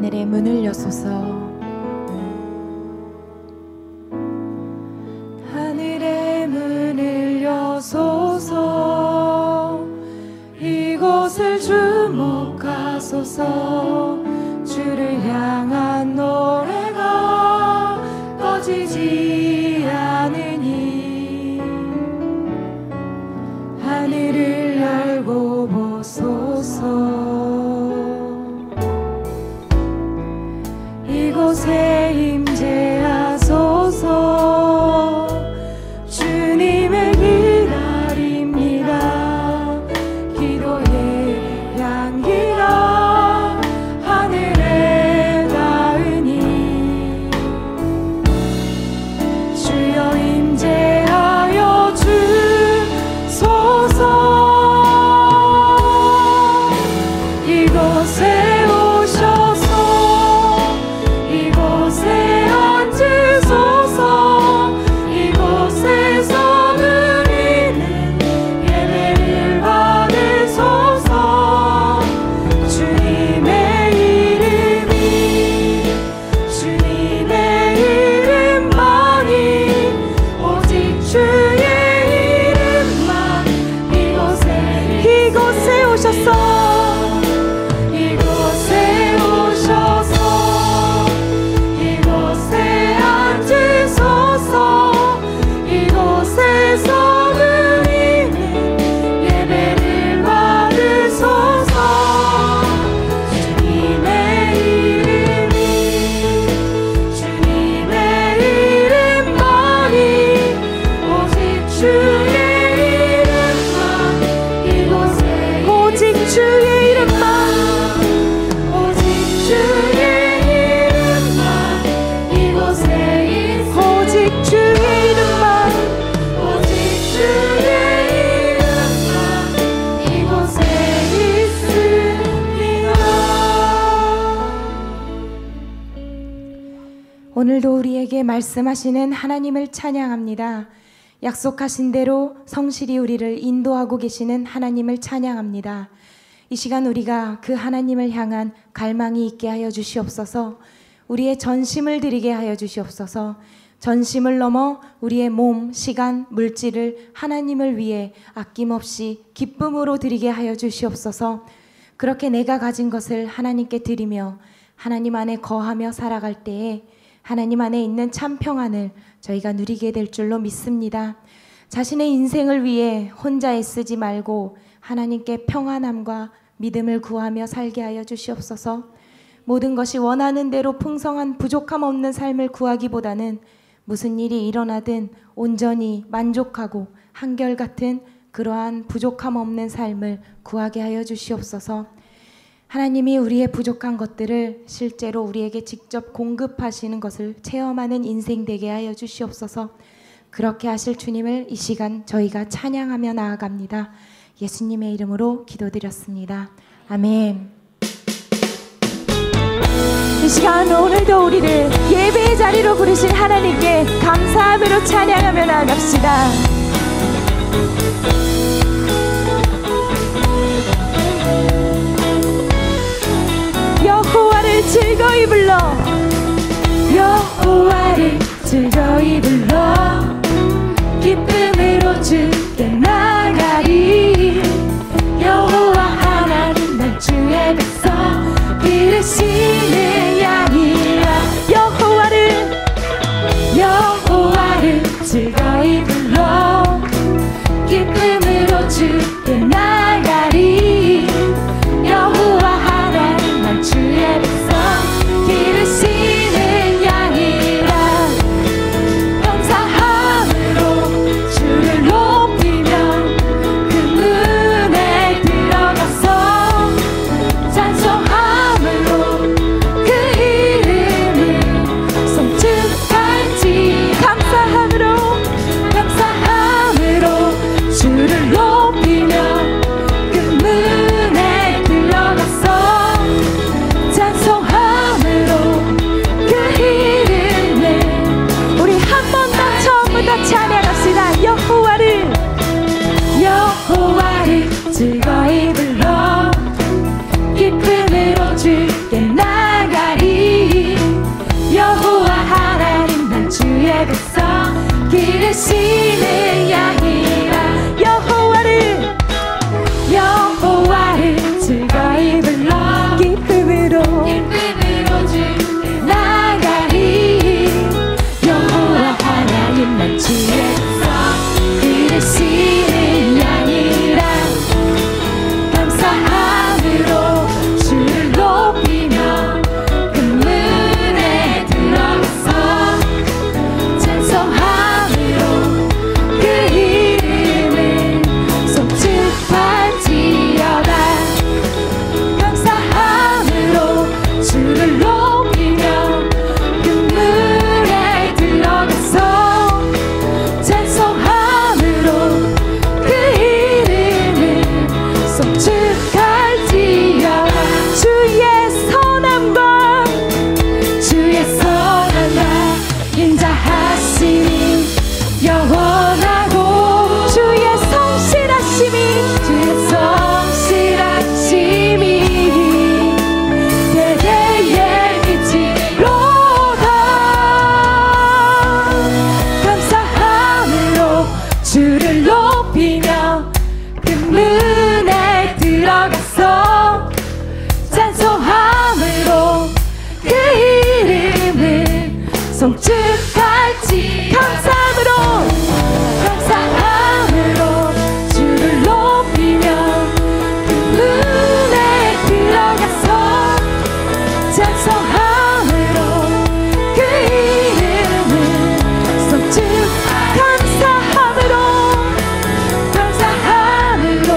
하늘의 문을 여소서. 하늘의 문을 여소서. 이곳을 주목하소서. 주를 향한 노래가 꺼지지 않으니 하늘을 열고 보소서. 이곳에 임재하소서. 주님을 기다립니다. 기도의 향기가 하늘에 닿으니 주여 임재하여 주소서. 이곳에 오늘도 우리에게 말씀하시는 하나님을 찬양합니다. 약속하신 대로 성실히 우리를 인도하고 계시는 하나님을 찬양합니다. 이 시간 우리가 그 하나님을 향한 갈망이 있게 하여 주시옵소서. 우리의 전심을 드리게 하여 주시옵소서. 전심을 넘어 우리의 몸, 시간, 물질을 하나님을 위해 아낌없이 기쁨으로 드리게 하여 주시옵소서. 그렇게 내가 가진 것을 하나님께 드리며 하나님 안에 거하며 살아갈 때에 하나님 안에 있는 참 평안을 저희가 누리게 될 줄로 믿습니다. 자신의 인생을 위해 혼자 애쓰지 말고 하나님께 평안함과 믿음을 구하며 살게 하여 주시옵소서. 모든 것이 원하는 대로 풍성한 부족함 없는 삶을 구하기보다는 무슨 일이 일어나든 온전히 만족하고 한결같은 그러한 부족함 없는 삶을 구하게 하여 주시옵소서. 하나님이 우리의 부족한 것들을 실제로 우리에게 직접 공급하시는 것을 체험하는 인생 되게 하여 주시옵소서. 그렇게 하실 주님을 이 시간 저희가 찬양하며 나아갑니다. 예수님의 이름으로 기도드렸습니다. 아멘. 이 시간 오늘도 우리를 예배의 자리로 부르신 하나님께 감사함으로 찬양하며 나아갑시다. 여호와를 즐거이 불러, 여호와를 즐거이 불러, 기쁨으로 주께 나가리. 여호와 하나님 난 주의 백성 기르시는 양이라. 여호와를 즐거이 불러, 기쁨으로 주께 나가리. 여호와 하나님 난 주의 백성 기르시는 양이라. 감사함으로 주를 높이며 그 지혜성 기르시는 양이라 여호와를 즐거이 불러 기쁨으로 주를 나가리 여호와 하나님만 지혜성 기르시는 양이라 감사함으로 주를 높이며 금문에 들어가서 찬송함으로 그 이름을 송축할지어다 감사함으로 주를 높이며 금문에 들어가서 찬송함으로 그 이름을 송축할지어다 주의 선함과 인자하심이 영원하고 주의 성실하심이 대대에 미치로다 감사함으로 주를 높이며 금문에 들어가서 찬송함으로 그 이름을 송축할지 감사함으로 주를 높이며 금문에 들어가서 찬송함으로 그 이름을 감사함으로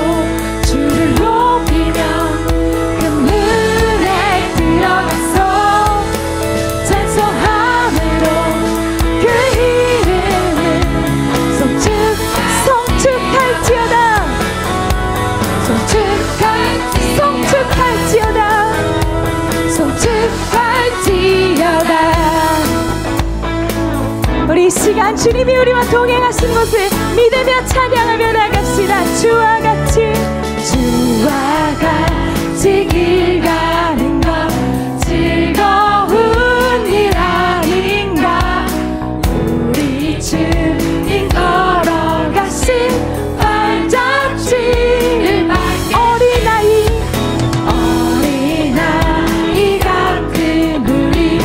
주를 높이며 금문에 들어가서 찬송함으로 그 이름을 송축할지어다 우리 이 시간 주님이 우리와 동행하신 것을 믿으며 찬양하며 나갑시다. 주와 같이 길 가는 것 즐거운 일 아닌가 우리 주님 걸어가신 발자취를 어린아이 같은 우리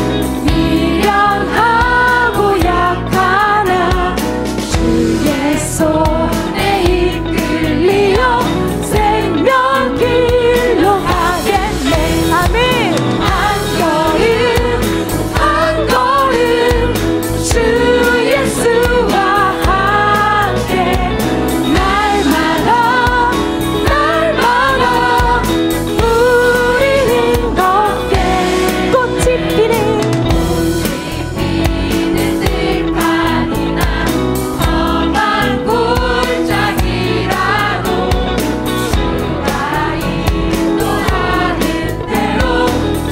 미련하고 약하나 주의 손에 이끌리어 생명길로 가겠네. 아멘. 한 걸음 주 예수와 함께 날마다 우리는 걷게 꽃이 피는 들판이나 험한 골짜기라도 주가 인도하는 대로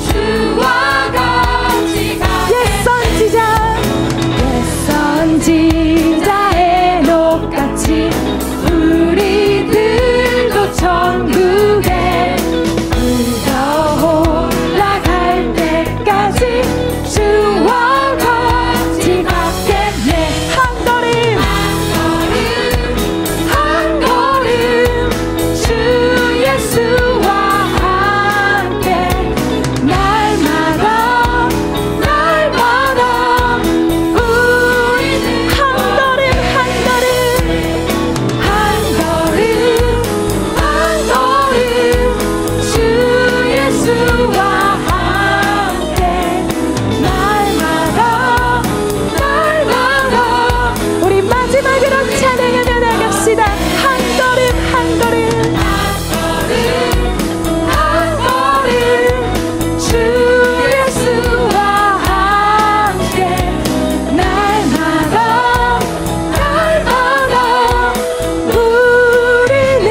주와 같이 가 옛선지자의 녹같이 우리들도 천국에 흘러 올라갈 때까지 주와 같이 갔겠네. 한 걸음 주 예수와 함께 날마다 우리는 한 걸음 주 예수와 함께 날마다 우리 마지막으로 찬양하며 나갑시다. 한 걸음 주 예수와 함께 날마다 우리는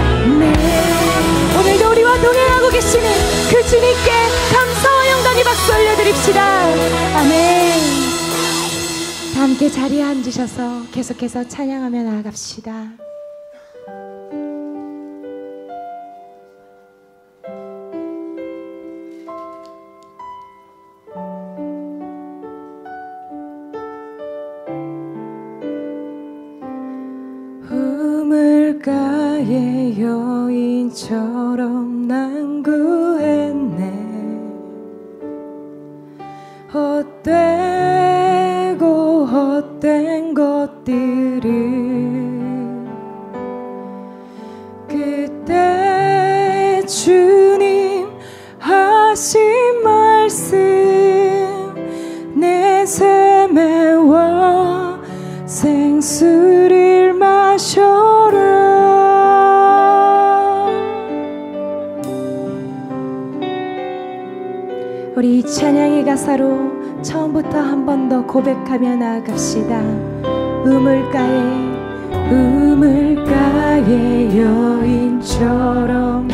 걷겠네. 오늘도 우리와 동행하고 계시는 그 주님께 감사와 영광의 박수 올려드립시다. 아멘. 다 함께 자리에 앉으셔서 계속해서 찬양하며 나아갑시다. 우물가의 여인처럼 난 구했네. 헛되고 헛된 것들을 그때 주님 하신 말씀 내 샘에와 생수를 마셔라. 우리 이 찬양의 가사로 처음부터 한 번 더 고백하며 나아갑시다. 우물가의 여인처럼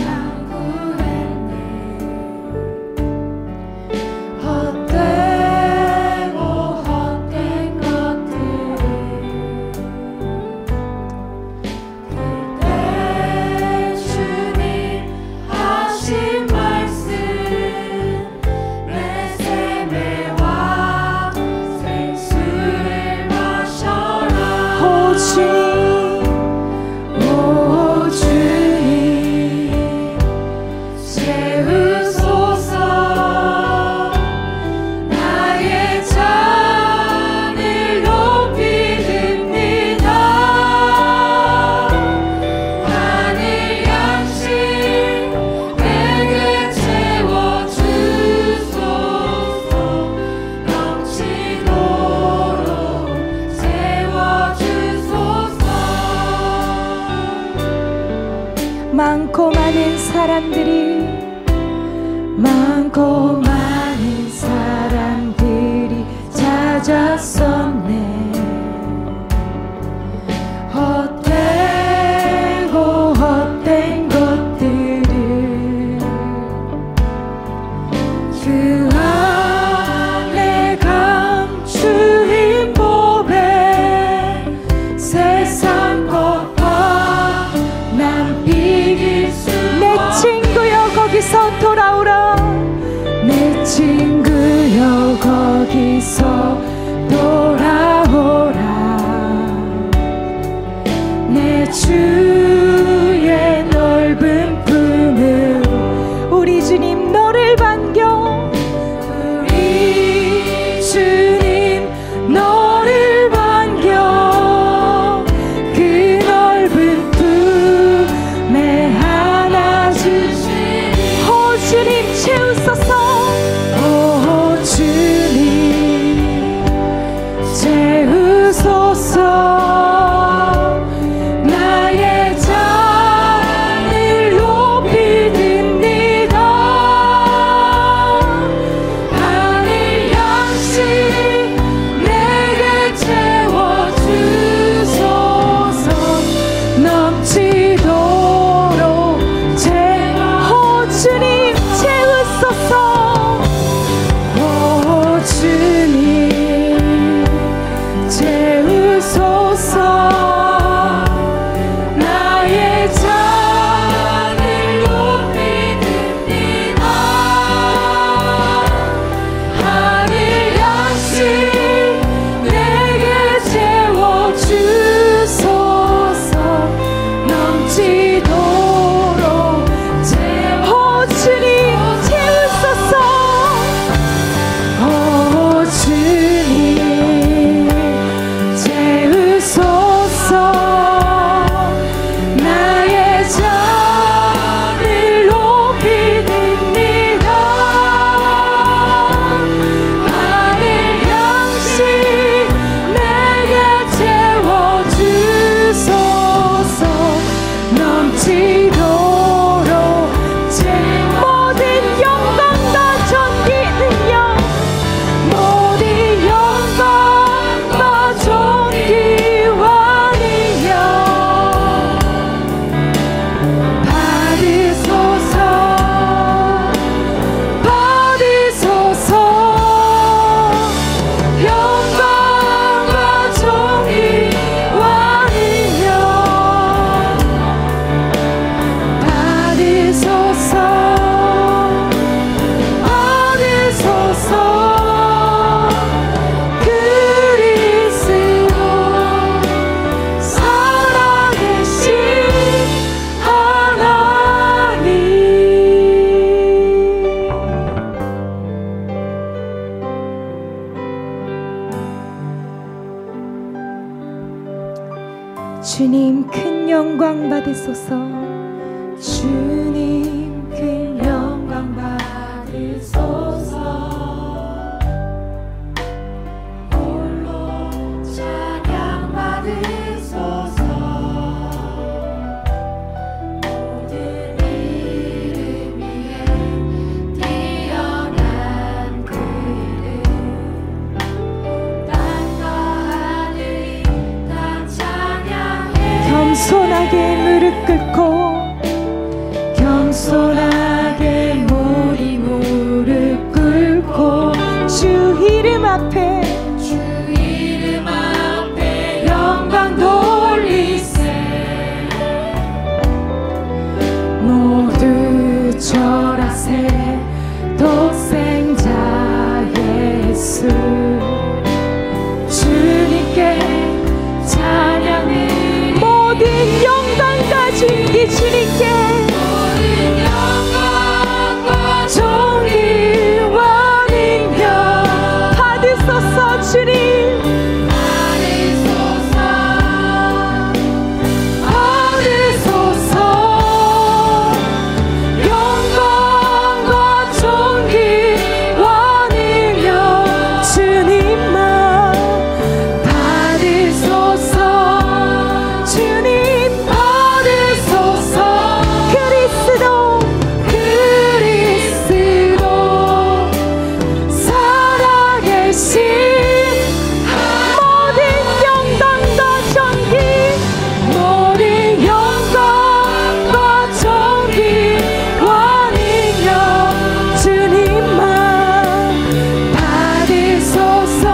많고 많은 사람들이 찾았었네. 헛되고 헛된 것들을 그 안에 감추인 법에 세상 것과 난 비길 수 내 친구여 거기서 돌아오라. 내 친구여 거기서 돌아오라. 내 주의 넓은 품을 우리 주님 너를 반겨. 우리 주님 너를 반겨. 그 넓은 품에 하나 주시니 오 주님 채우소서. 오 주님 채우소서. 나의 영광 받으소서. 주님 그 영광 받으소서. 홀로 찬양 받으소서. 모든 이름 위에 뛰어난 그 이름. 땅과 하늘이 다 찬양해. 겸손하게 무릎 꿇고 겸손하게 우리 무릎 꿇고 주 이름 앞에 영광 돌리세. 모두 절하세. 독생자 예수 주님께 찬양해. 모든 영광 다 주님께 주님께 존귀와 능력 받으소서. 주님 받으소서. 영광과 존귀와 능력 주님만 받으소서. 주님 받으소서. 그리스도 살아계신 모든 영광과 존귀 모든 영광과 존귀와 능력 주님만 받으소서.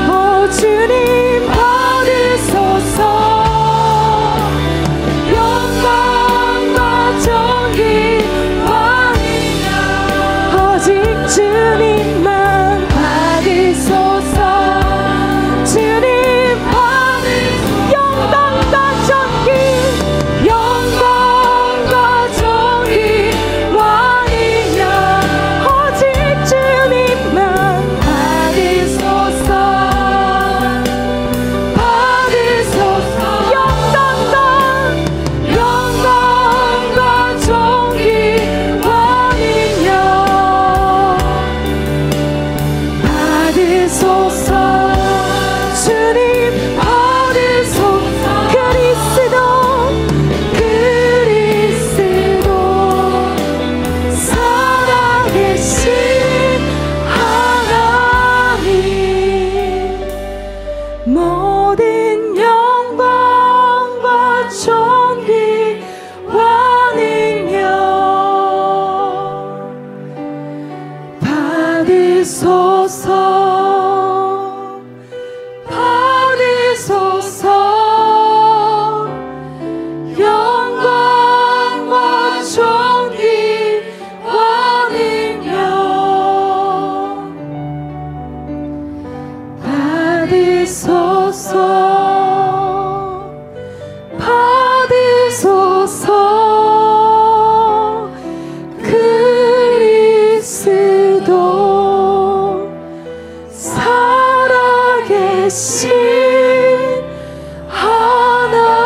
오 주님 받으소서. 영광과 존귀와 능력 오직 주님만 받으소서. 주님 받으소서. 영광과 존귀 영광과 존귀와 능력 오직 주님만 받으소서. 받으소서. 영광과 존귀와 능력 받으소서. 주님 받으소서. 그리스도 살아계신 하나님. 모든 영광과 존귀와 능력 받으소서. 받으소서. 영광과 존귀와 능력 받으소서. 받으소서. 그리스도 살아계신 하나님.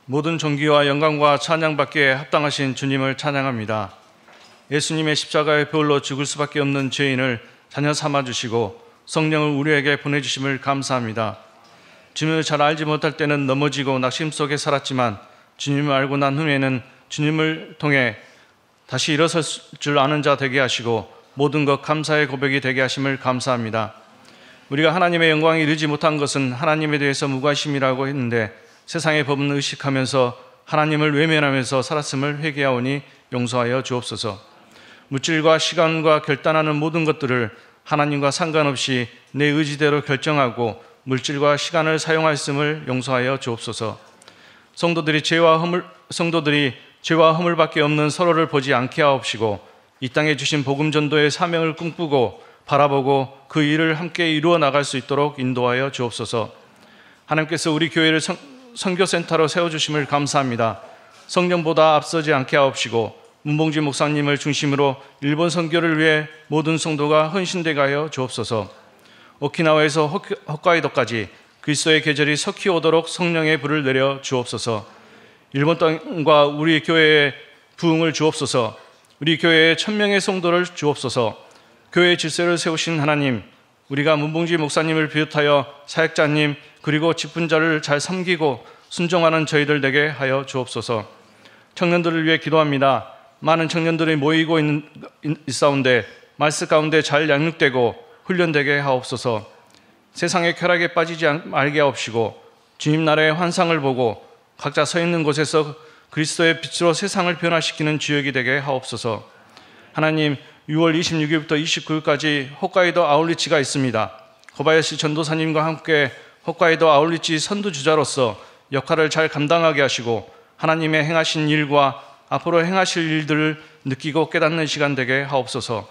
모든 존귀와 영광과 찬양받기에 합당하신 주님을 찬양합니다. 예수님의 십자가의 보혈로 죽을 수밖에 없는 죄인을 자녀 삼아주시고 성령을 우리에게 보내주심을 감사합니다. 주님을 잘 알지 못할 때는 넘어지고 낙심 속에 살았지만 주님을 알고 난 후에는 주님을 통해 다시 일어설 줄 아는 자 되게 하시고 모든 것 감사의 고백이 되게 하심을 감사합니다. 우리가 하나님의 영광에 이르지 못한 것은 하나님에 대해서 무관심이라고 했는데 세상의 법은 의식하면서 하나님을 외면하면서 살았음을 회개하오니 용서하여 주옵소서. 물질과 시간과 결단하는 모든 것들을 하나님과 상관없이 내 의지대로 결정하고 물질과 시간을 사용하였음을 용서하여 주옵소서. 성도들이 죄와 허물밖에 없는 서로를 보지 않게 하옵시고 이 땅에 주신 복음 전도의 사명을 꿈꾸고 바라보고 그 일을 함께 이루어 나갈 수 있도록 인도하여 주옵소서. 하나님께서 우리 교회를 선교센터로 세워주심을 감사합니다. 성령보다 앞서지 않게 하옵시고 문봉지 목사님을 중심으로 일본 선교를 위해 모든 성도가 헌신되게 하여 주옵소서. 오키나와에서 홋카이도까지 그리스도의 계절이 석히 오도록 성령의 불을 내려 주옵소서. 일본 땅과 우리 교회에 부흥을 주옵소서. 우리 교회에 1000명의 성도를 주옵소서. 교회의 질서를 세우신 하나님, 우리가 문봉지 목사님을 비롯하여 사역자님 그리고 직분자를 잘 섬기고 순종하는 저희들 되게 하여 주옵소서. 청년들을 위해 기도합니다. 많은 청년들이 모이고 있사온데 말씀 가운데 잘 양육되고 훈련되게 하옵소서. 세상의 쾌락에 빠지지 말게 하옵시고 주님 나라의 환상을 보고 각자 서 있는 곳에서 그리스도의 빛으로 세상을 변화시키는 주역이 되게 하옵소서. 하나님, 6월 26일부터 29일까지 홋카이도 아울리치가 있습니다. 고바야시 전도사님과 함께 홋카이도 아울리치 선두주자로서 역할을 잘 감당하게 하시고 하나님의 행하신 일과 앞으로 행하실 일들을 느끼고 깨닫는 시간 되게 하옵소서.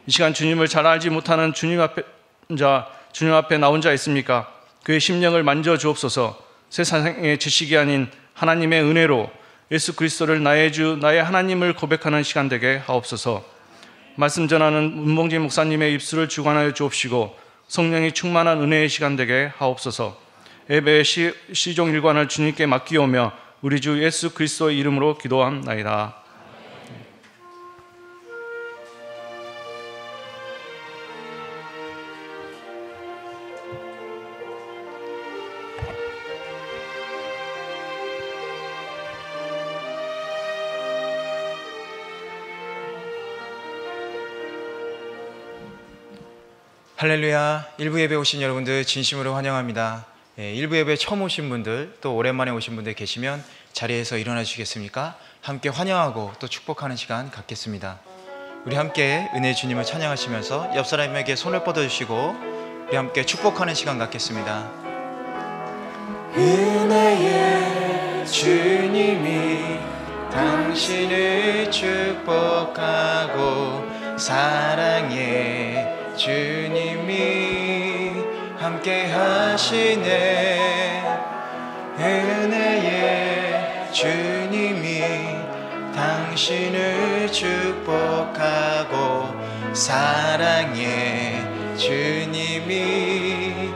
이 시간 주님을 잘 알지 못하는 주님 앞에 나온 자 있습니까? 그의 심령을 만져 주옵소서. 세상의 지식이 아닌 하나님의 은혜로 예수 그리스도를 나의 주, 나의 하나님을 고백하는 시간 되게 하옵소서. 말씀 전하는 문봉지 목사님의 입술을 주관하여 주옵시고 성령이 충만한 은혜의 시간 되게 하옵소서. 예배의 시종 일관을 주님께 맡기오며 우리 주 예수 그리스도의 이름으로 기도함나이다. 할렐루야. 일부 예배 오신 여러분들 진심으로 환영합니다. 일부 예배 처음 오신 분들 또 오랜만에 오신 분들 계시면 자리에서 일어나 주시겠습니까? 함께 환영하고 또 축복하는 시간 갖겠습니다. 우리 함께 은혜의 주님을 찬양하시면서 옆 사람에게 손을 뻗어주시고 우리 함께 축복하는 시간 갖겠습니다. 은혜의 주님이 당신을 축복하고 사랑의 주님이 함께 하시네. 은혜의 주님이 당신을 축복하고 사랑의 주님이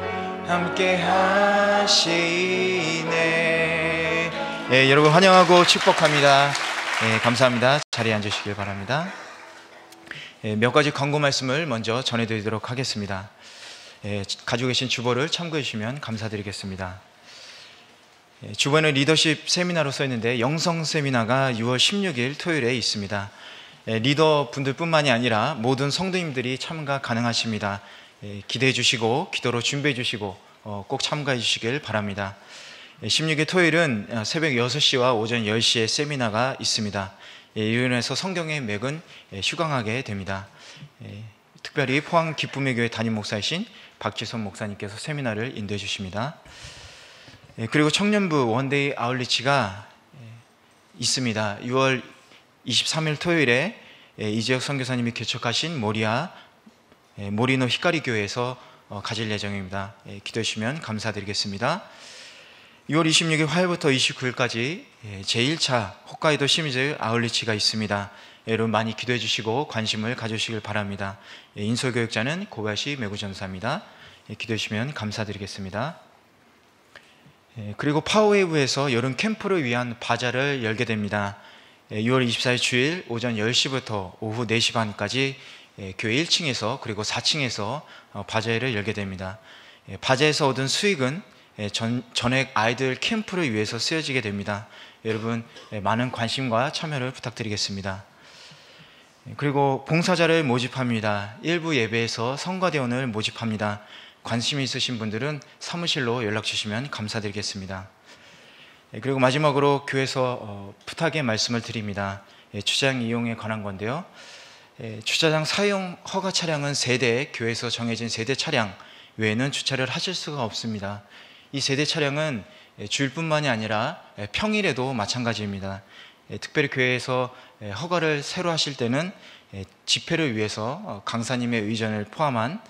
함께 하시네. 여러분 환영하고 축복합니다. 감사합니다. 자리에 앉으시길 바랍니다. 몇 가지 광고 말씀을 먼저 전해드리도록 하겠습니다. 가지고 계신 주보를 참고해 주시면 감사드리겠습니다. 주보에는 리더십 세미나로 써 있는데 영성 세미나가 6월 16일 토요일에 있습니다. 리더분들 뿐만이 아니라 모든 성도님들이 참가 가능하십니다. 기대해 주시고 기도로 준비해 주시고 꼭 참가해 주시길 바랍니다. 16일 토요일은 새벽 6시와 오전 10시에 세미나가 있습니다. 이로 인해서 성경의 맥은 휴강하게 됩니다. 특별히 포항 기쁨의 교회 담임 목사이신 박지선 목사님께서 세미나를 인도해 주십니다. 그리고 청년부 원데이 아울리치가 있습니다. 6월 23일 토요일에 이재혁 선교사님이 개척하신 모리노 히카리 교회에서 가질 예정입니다. 기도해 주시면 감사드리겠습니다. 6월 26일 화요일부터 29일까지 제1차 홋카이도 시미즈 아울리치가 있습니다. 여러분 많이 기도해 주시고 관심을 가져주시길 바랍니다. 인솔교육자는 고바야시 메구 전사입니다. 기도해 주시면 감사드리겠습니다. 그리고 파워웨이브에서 여름 캠프를 위한 바자를 열게 됩니다. 6월 24일 주일 오전 10시부터 오후 4시 반까지 교회 1층에서 그리고 4층에서 바자회를 열게 됩니다. 바자에서 얻은 수익은 전액 아이들 캠프를 위해서 쓰여지게 됩니다. 여러분 많은 관심과 참여를 부탁드리겠습니다. 그리고 봉사자를 모집합니다. 일부 예배에서 성가대원을 모집합니다. 관심이 있으신 분들은 사무실로 연락 주시면 감사드리겠습니다. 그리고 마지막으로 교회에서 부탁의 말씀을 드립니다. 주차장 이용에 관한 건데요. 주차장 사용 허가 차량은 세대, 교회에서 정해진 세대 차량 외에는 주차를 하실 수가 없습니다. 이 세대 차량은 주일뿐만이 아니라 평일에도 마찬가지입니다. 특별히 교회에서 허가를 새로 하실 때는 집회를 위해서 강사님의 의전을 포함한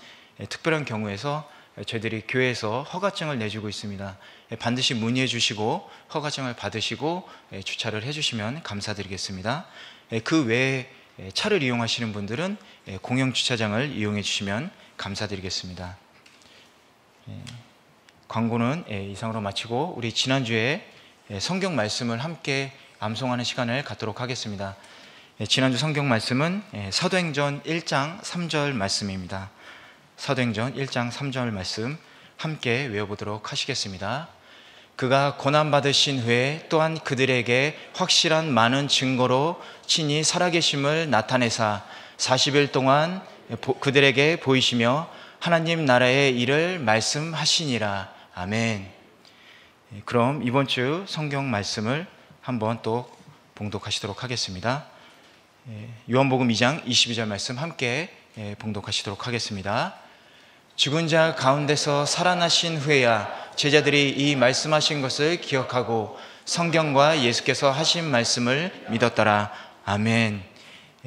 특별한 경우에서 저희들이 교회에서 허가증을 내주고 있습니다. 반드시 문의해 주시고 허가증을 받으시고 주차를 해 주시면 감사드리겠습니다. 그 외에 차를 이용하시는 분들은 공영 주차장을 이용해 주시면 감사드리겠습니다. 광고는 이상으로 마치고 우리 지난주에 성경 말씀을 함께 암송하는 시간을 갖도록 하겠습니다. 지난주 성경 말씀은 사도행전 1장 3절 말씀입니다. 사도행전 1장 3절 말씀 함께 외워보도록 하시겠습니다. 그가 고난받으신 후에 또한 그들에게 확실한 많은 증거로 친히 살아계심을 나타내사 40일 동안 그들에게 보이시며 하나님 나라의 일을 말씀하시니라. 아멘. 그럼 이번 주 성경 말씀을 한번 또 봉독하시도록 하겠습니다. 요한복음 2장 22절 말씀 함께 봉독하시도록 하겠습니다. 죽은 자 가운데서 살아나신 후에야 제자들이 이 말씀하신 것을 기억하고 성경과 예수께서 하신 말씀을 믿었더라. 아멘.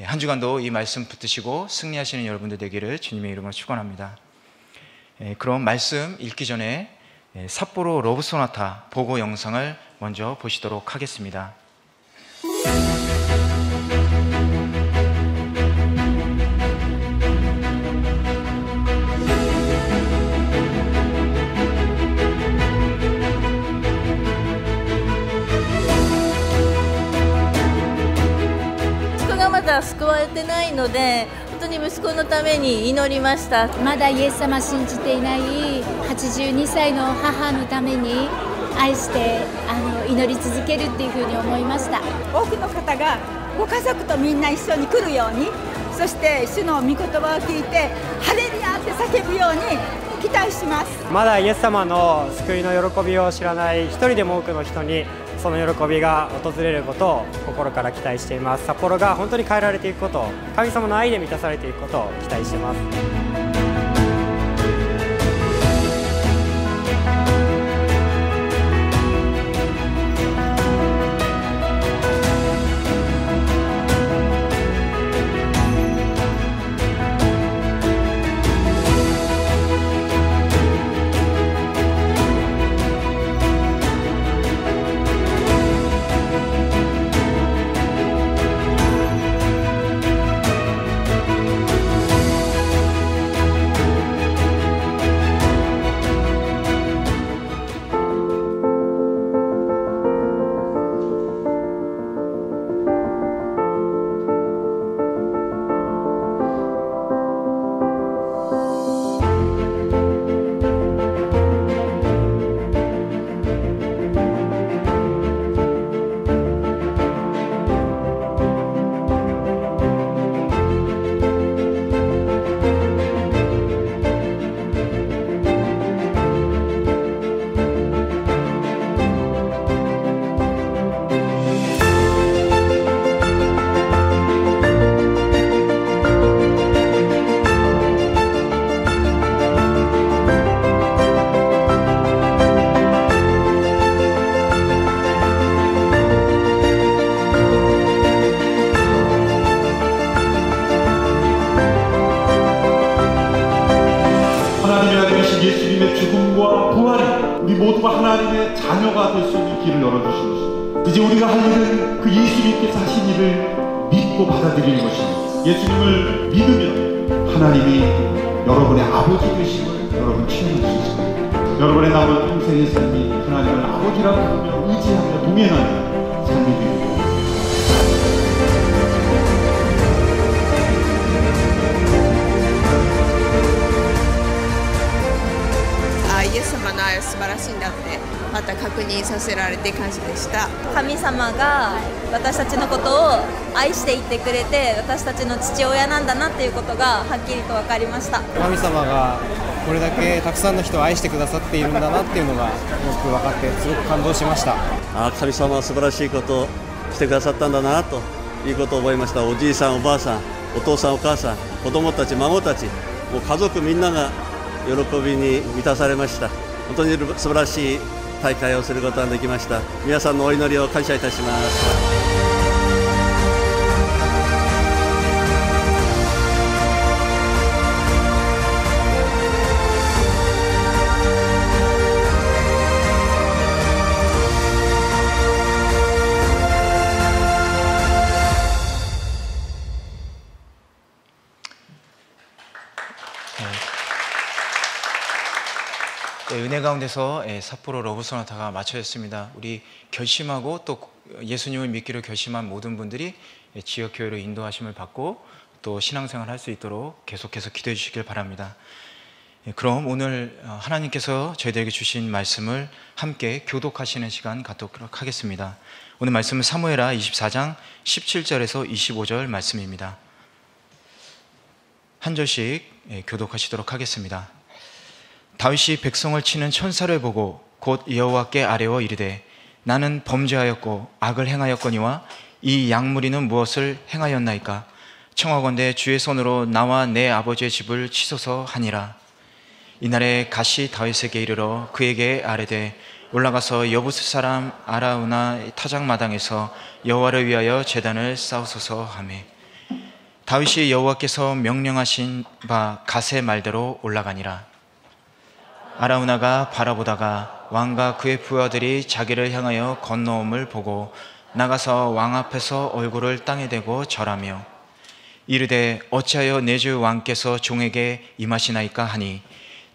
한 주간도 이 말씀 붙드시고 승리하시는 여러분들 되기를 주님의 이름으로 축원합니다. 그럼 말씀 읽기 전에 삿포로 러브 소나타 보고 영상을 먼저 보시도록 하겠습니다.まだ救われてないので、本当に息子のために祈りました。まだイエス様信じていない82歳の母のために愛して祈り続けるっていうふうに思いました。多くの方がご家族とみんな一緒に来るように、そして主の御言葉を聞いてハレルヤって叫ぶように期待します。まだイエス様の救いの喜びを知らない一人でも多くの人にその喜びが訪れることを心から期待しています。札幌が本当に変えられていくことを、神様の愛で満たされていくことを期待しています。하나님의 자녀가 될 수 있는 길을 열어주신 것입니다. 이제 우리가 할 일은 그 예수님께서 하신 일을 믿고 받아들이는 것입니다. 예수님을 믿으면 하나님이 여러분의 아버지 되심을 여러분 체험할 수 있습니다. 여러분의 남은 평생의 삶이 하나님을 아버지라고 하며 의지하며 동행하는 삶이 됩니다.イエス様の愛は素晴らしいんだってまた確認させられて感謝でした。神様が私たちのことを愛していってくれて、私たちの父親なんだなっていうことがはっきりと分かりました。神様がこれだけたくさんの人を愛してくださっているんだなっていうのがよく分かってすごく感動しました。神様は素晴らしいことをしてくださったんだなということを覚えました。おじいさんおばあさん、お父さんお母さん、子供たち孫たち、もう家族みんなが喜びに満たされました。本当に素晴らしい大会をすることができました。皆さんのお祈りを感謝いたします。 네, 은혜 가운데서 삿포로 러브 소나타가 마쳐졌습니다. 우리 결심하고 또 예수님을 믿기로 결심한 모든 분들이 지역교회로 인도하심을 받고 또 신앙생활 할 수 있도록 계속해서 기도해 주시길 바랍니다. 그럼 오늘 하나님께서 저희들에게 주신 말씀을 함께 교독하시는 시간 갖도록 하겠습니다. 오늘 말씀은 사무엘하 24장 17절에서 25절 말씀입니다. 한 절씩 교독하시도록 하겠습니다. 다윗이 백성을 치는 천사를 보고 곧 여호와께 아뢰어 이르되 나는 범죄하였고 악을 행하였거니와 이 양무리는 무엇을 행하였나이까? 청하건대 주의 손으로 나와 내 아버지의 집을 치소서 하니라. 이날에 갓이 다윗에게 이르러 그에게 아뢰되 올라가서 여부스 사람 아라우나 타작마당에서 여호와를 위하여 제단을 쌓으소서 하매 다윗이 여호와께서 명령하신 바 갓의 말대로 올라가니라. 아라우나가 바라보다가 왕과 그의 부하들이 자기를 향하여 건너옴을 보고 나가서 왕 앞에서 얼굴을 땅에 대고 절하며 이르되 어찌하여 내 주 왕께서 종에게 임하시나이까 하니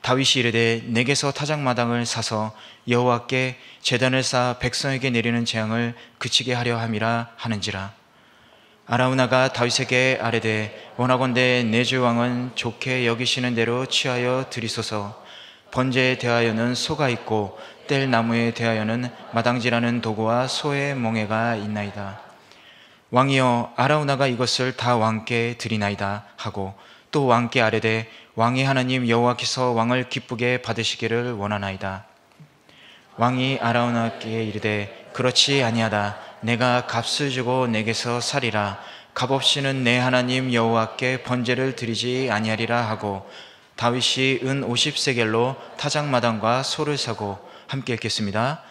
다윗이 이르되 내게서 타작마당을 사서 여호와께 제단을 쌓아 백성에게 내리는 재앙을 그치게 하려 함이라 하는지라. 아라우나가 다윗에게 아뢰되 원하건대 내 주 왕은 좋게 여기시는 대로 취하여 드리소서. 번제에 대하여는 소가 있고 뗄 나무에 대하여는 마당질하는 도구와 소의 멍에가 있나이다. 왕이여 아라우나가 이것을 다 왕께 드리나이다 하고 또 왕께 아뢰되 왕의 하나님 여호와께서 왕을 기쁘게 받으시기를 원하나이다. 왕이 아라우나께 이르되 그렇지 아니하다. 내가 값을 주고 내게서 살이라. 값없이는 내 하나님 여호와께 번제를 드리지 아니하리라 하고 다윗이 은 50세겔로 타작마당과 소를 사고 함께 읽겠습니다.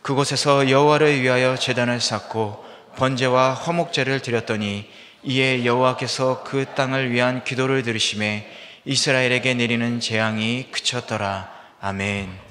그곳에서 여호와를 위하여 제단을 쌓고 번제와 화목제를 드렸더니 이에 여호와께서 그 땅을 위한 기도를 들으시매 이스라엘에게 내리는 재앙이 그쳤더라. 아멘.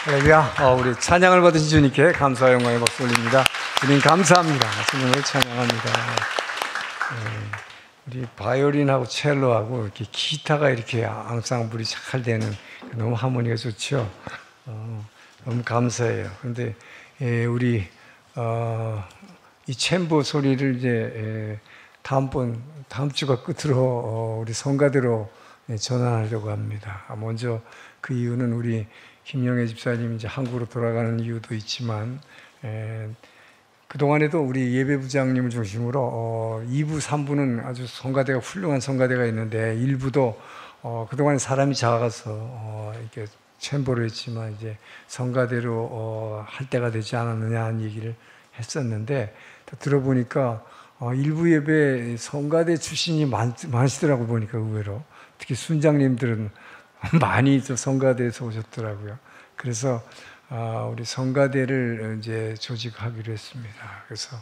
할렐루야. 우리 찬양을 받으신 주님께 감사와 영광의 박수 올립니다. 주님 감사합니다. 주님을 찬양합니다. 우리 바이올린하고 첼로하고 이렇게 기타가 이렇게 앙상블이 잘 되는 너무 하모니가 좋죠. 너무 감사해요. 그런데 우리 이 챔버 소리를 이제 다음 주가 끝으로 우리 성가대로 전환하려고 합니다. 먼저 그 이유는 우리 김영애 집사님이 이제 한국으로 돌아가는 이유도 있지만, 그동안에도 우리 예배부장님을 중심으로 2부, 3부는 아주 성가대가 훌륭한 성가대가 있는데 1부도 그동안 사람이 작아서 이렇게 챔버로 했지만 이제 성가대로 할 때가 되지 않았느냐 하는 얘기를 했었는데, 들어보니까 일부 예배 성가대 출신이 많으시더라고. 보니까 의외로 특히 순장님들은 많이 성가대에서 오셨더라고요. 그래서 우리 성가대를 이제 조직하기로 했습니다. 그래서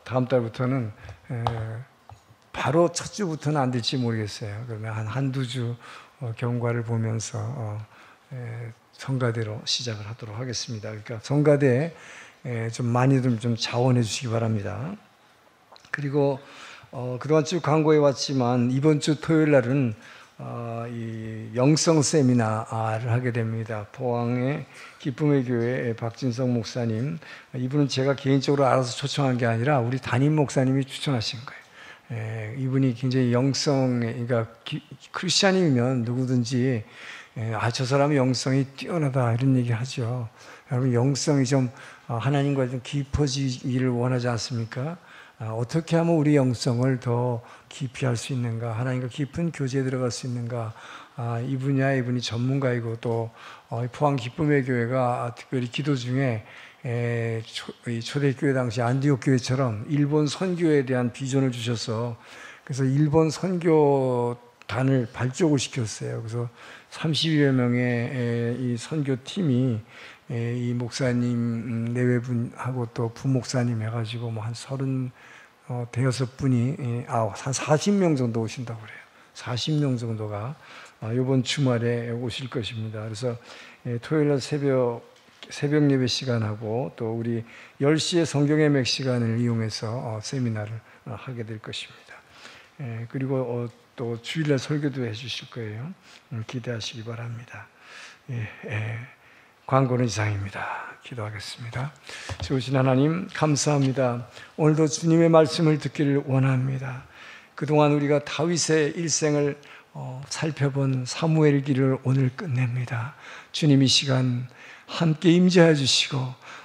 다음 달부터는 바로 첫 주부터는 안 될지 모르겠어요. 그러면 한두 주 경과를 보면서 성가대로 시작을 하도록 하겠습니다. 그러니까 성가대에 좀 많이들 좀 자원해 주시기 바랍니다. 그리고 그동안 쭉 광고해 왔지만 이번 주 토요일 날은 이 영성 세미나를 하게 됩니다. 포항의 기쁨의 교회 박진성 목사님, 이분은 제가 개인적으로 알아서 초청한 게 아니라 우리 담임 목사님이 추천하신 거예요. 이분이 굉장히 그러니까 크리스찬이면 누구든지 저 사람의 영성이 뛰어나다 이런 얘기 하죠. 여러분, 영성이 좀 하나님과 좀 깊어지기를 원하지 않습니까? 어떻게 하면 우리 영성을 더 깊이 할 수 있는가, 하나님과 깊은 교제에 들어갈 수 있는가, 이 분야에 이분이 전문가이고 또 포항 기쁨의 교회가 특별히 기도 중에 초대교회 당시 안디옥 교회처럼 일본 선교에 대한 비전을 주셔서 그래서 일본 선교단을 발족을 시켰어요. 그래서 30여 명의 이 선교팀이 이 목사님 내외분하고 또 부목사님 해가지고 뭐 한 36분이 한 40명 정도 오신다고 그래요. 40명 정도가 이번 주말에 오실 것입니다. 그래서 토요일 새벽 예배 시간하고 또 우리 10시에 성경의 맥 시간을 이용해서 세미나를 하게 될 것입니다. 그리고 또 주일날 설교도 해주실 거예요. 기대하시기 바랍니다. 광고는 이상입니다. 기도하겠습니다. 좋으신 하나님 감사합니다. 오늘도 주님의 말씀을 듣기를 원합니다. 그동안 우리가 다윗의 일생을 살펴본 사무엘 기를 오늘 끝냅니다. 주님 이 시간 함께 임재해 주시고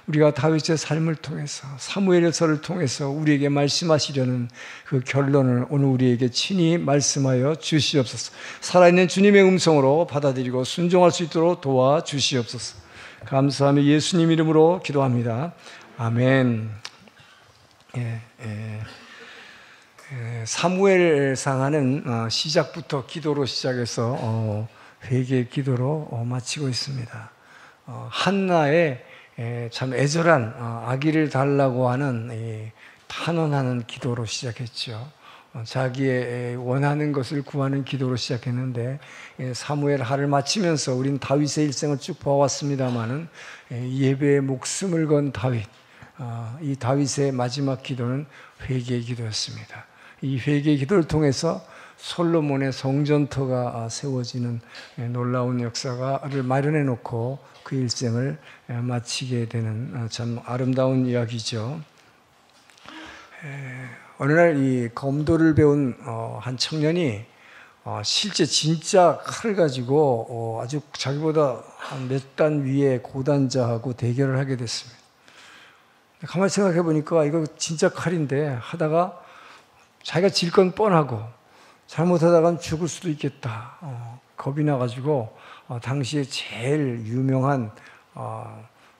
우리가 다윗의 삶을 통해서 사무엘서를 통해서 우리에게 말씀하시려는 그 결론을 오늘 우리에게 친히 말씀하여 주시옵소서. 살아있는 주님의 음성으로 받아들이고 순종할 수 있도록 도와주시옵소서. 감사하며 예수님 이름으로 기도합니다. 아멘. 사무엘상하는 시작부터 기도로 시작해서 회개 기도로 마치고 있습니다. 한나의 참 애절한 아기를 달라고 하는 탄원하는 기도로 시작했죠. 자기의 원하는 것을 구하는 기도로 시작했는데 사무엘 하를 마치면서 우린 다윗의 일생을 쭉 보아왔습니다마는 예배에 목숨을 건 다윗, 이 다윗의 마지막 기도는 회개의 기도였습니다. 이 회개의 기도를 통해서 솔로몬의 성전터가 세워지는 놀라운 역사를 마련해 놓고 그 일생을 마치게 되는 참 아름다운 이야기죠. 어느 날 이 검도를 배운 한 청년이 실제 진짜 칼을 가지고 아주 자기보다 몇 단 위에 고단자하고 대결을 하게 됐습니다. 가만히 생각해 보니까 이거 진짜 칼인데 하다가 자기가 질 건 뻔하고 잘못하다가는 죽을 수도 있겠다. 겁이 나가지고 당시에 제일 유명한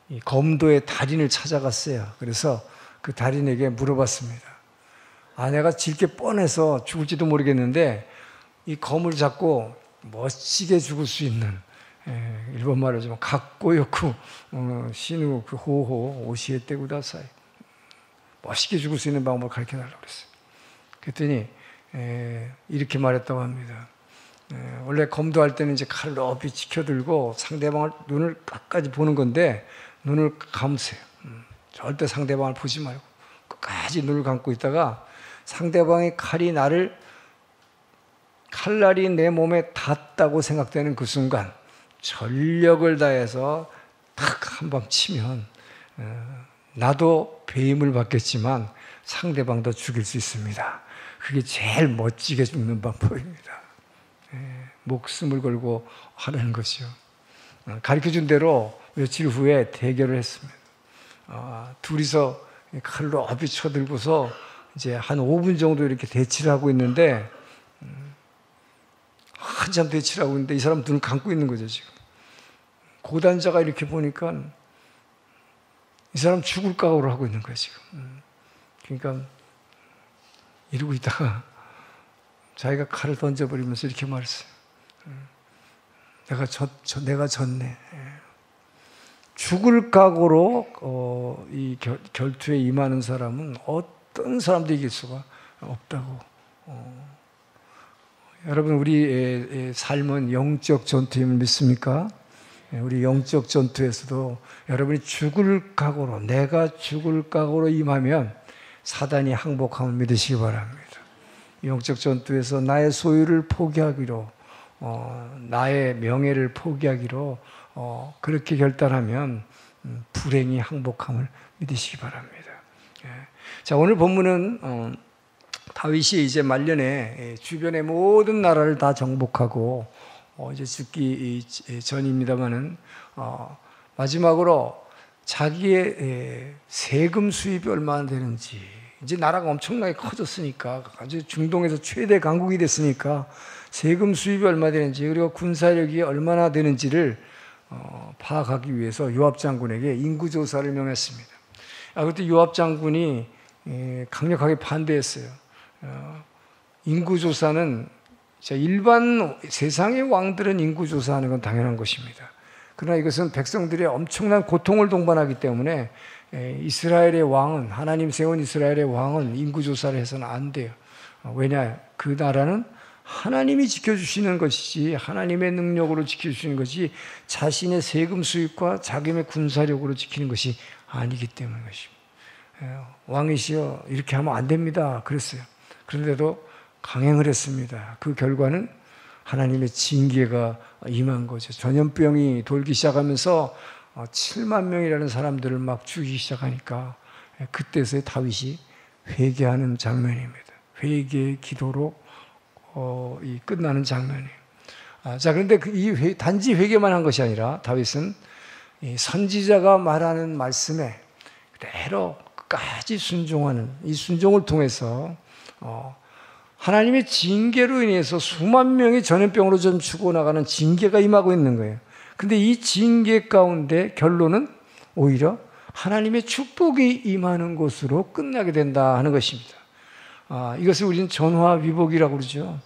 이 검도의 달인을 찾아갔어요. 그래서 그 달인에게 물어봤습니다. 내가 질 게 뻔해서 죽을지도 모르겠는데 이 검을 잡고 멋지게 죽을 수 있는, 일본말로 좀 각고요쿠 신우 그 호호 오시에 떼구다사이, 멋있게 죽을 수 있는 방법을 가르쳐달라고 그랬어요. 그랬더니 이렇게 말했다고 합니다. 원래 검도할 때는 이제 칼을 높이 지켜들고 상대방을 눈을 끝까지 보는 건데 눈을 감으세요. 절대 상대방을 보지 말고 끝까지 눈을 감고 있다가 상대방의 칼날이 내 몸에 닿았다고 생각되는 그 순간 전력을 다해서 탁 한 방 치면 나도 배임을 받겠지만 상대방도 죽일 수 있습니다. 그게 제일 멋지게 죽는 방법입니다. 목숨을 걸고 하라는 것이요. 가르쳐준 대로 며칠 후에 대결을 했습니다. 둘이서 칼로 앞이 쳐들고서 이제 한 5분 정도 이렇게 대치를 하고 있는데 한참 대치를 하고 있는데 이 사람 눈을 감고 있는 거죠 지금. 고단자가 이렇게 보니까 이 사람 죽을 각오를 하고 있는 거예요 지금. 그러니까 이러고 있다가 자기가 칼을 던져버리면서 이렇게 말했어요. 내가 졌네. 죽을 각오로 이 결투에 임하는 사람은 어떤 사람도 이길 수가 없다고. 여러분 우리 삶은 영적 전투임을 믿습니까? 우리 영적 전투에서도 여러분이 죽을 각오로 내가 죽을 각오로 임하면 사단이 항복함을 믿으시기 바랍니다. 영적 전투에서 나의 소유를 포기하기로 나의 명예를 포기하기로 그렇게 결단하면 불행이 항복함을 믿으시기 바랍니다. 자, 오늘 본문은 다윗이 이제 말년에 주변의 모든 나라를 다 정복하고 이제 죽기 전입니다만은 마지막으로 자기의 세금 수입이 얼마나 되는지, 이제 나라가 엄청나게 커졌으니까 아주 중동에서 최대 강국이 됐으니까 세금 수입이 얼마 되는지 그리고 군사력이 얼마나 되는지를 파악하기 위해서 요압 장군에게 인구 조사를 명했습니다. 그때 요압 장군이 강력하게 반대했어요. 인구 조사는 일반 세상의 왕들은 인구 조사하는 건 당연한 것입니다. 그러나 이것은 백성들의 엄청난 고통을 동반하기 때문에 이스라엘의 왕은, 하나님 세운 이스라엘의 왕은 인구 조사를 해서는 안 돼요. 왜냐? 그 나라는 하나님이 지켜주시는 것이지 하나님의 능력으로 지켜주시는 것이 자신의 세금 수입과 자기의 군사력으로 지키는 것이 아니기 때문인 것입니다. 왕이시여 이렇게 하면 안 됩니다 그랬어요. 그런데도 강행을 했습니다. 그 결과는 하나님의 징계가 임한 거죠. 전염병이 돌기 시작하면서 7만 명이라는 사람들을 막 죽이기 시작하니까 그때서야 다윗이 회개하는 장면입니다. 회개의 기도로 끝나는 장면이에요. 자, 그런데 단지 회개만 한 것이 아니라 다윗은 이 선지자가 말하는 말씀에 그대로 끝까지 순종하는 이 순종을 통해서 하나님의 징계로 인해서 수만 명이 전염병으로 좀 죽어나가는 징계가 임하고 있는 거예요. 근데 이 징계 가운데 결론은 오히려 하나님의 축복이 임하는 것으로 끝나게 된다 하는 것입니다. 이것을 우리는 전화위복이라고 그러죠.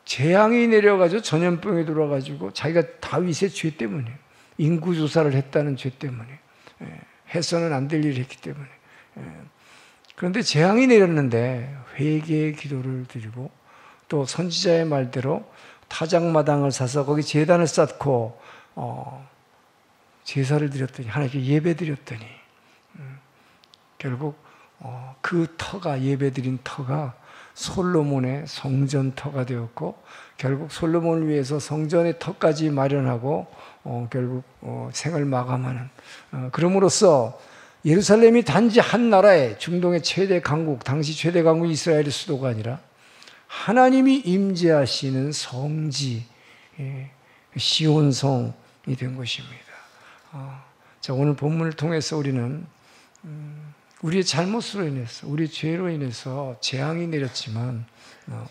재앙이 내려가지고 전염병이 돌아가지고 자기가 다윗의 죄 때문에 인구조사를 했다는 죄 때문에 해서는 안 될 일을 했기 때문에 그런데 재앙이 내렸는데 회개의 기도를 드리고 또 선지자의 말대로 타작마당을 사서 거기 제단을 쌓고 제사를 드렸더니 하나님께 예배 드렸더니 결국 그 터가 예배드린 터가 솔로몬의 성전 터가 되었고 결국 솔로몬을 위해서 성전의 터까지 마련하고 결국 생을 마감하는 그럼으로써 예루살렘이 단지 한 나라의 중동의 최대 강국, 당시 최대 강국 이스라엘의 수도가 아니라 하나님이 임재하시는 성지, 시온성이 된 것입니다. 자, 오늘 본문을 통해서 우리는 우리의 잘못으로 인해서, 우리의 죄로 인해서 재앙이 내렸지만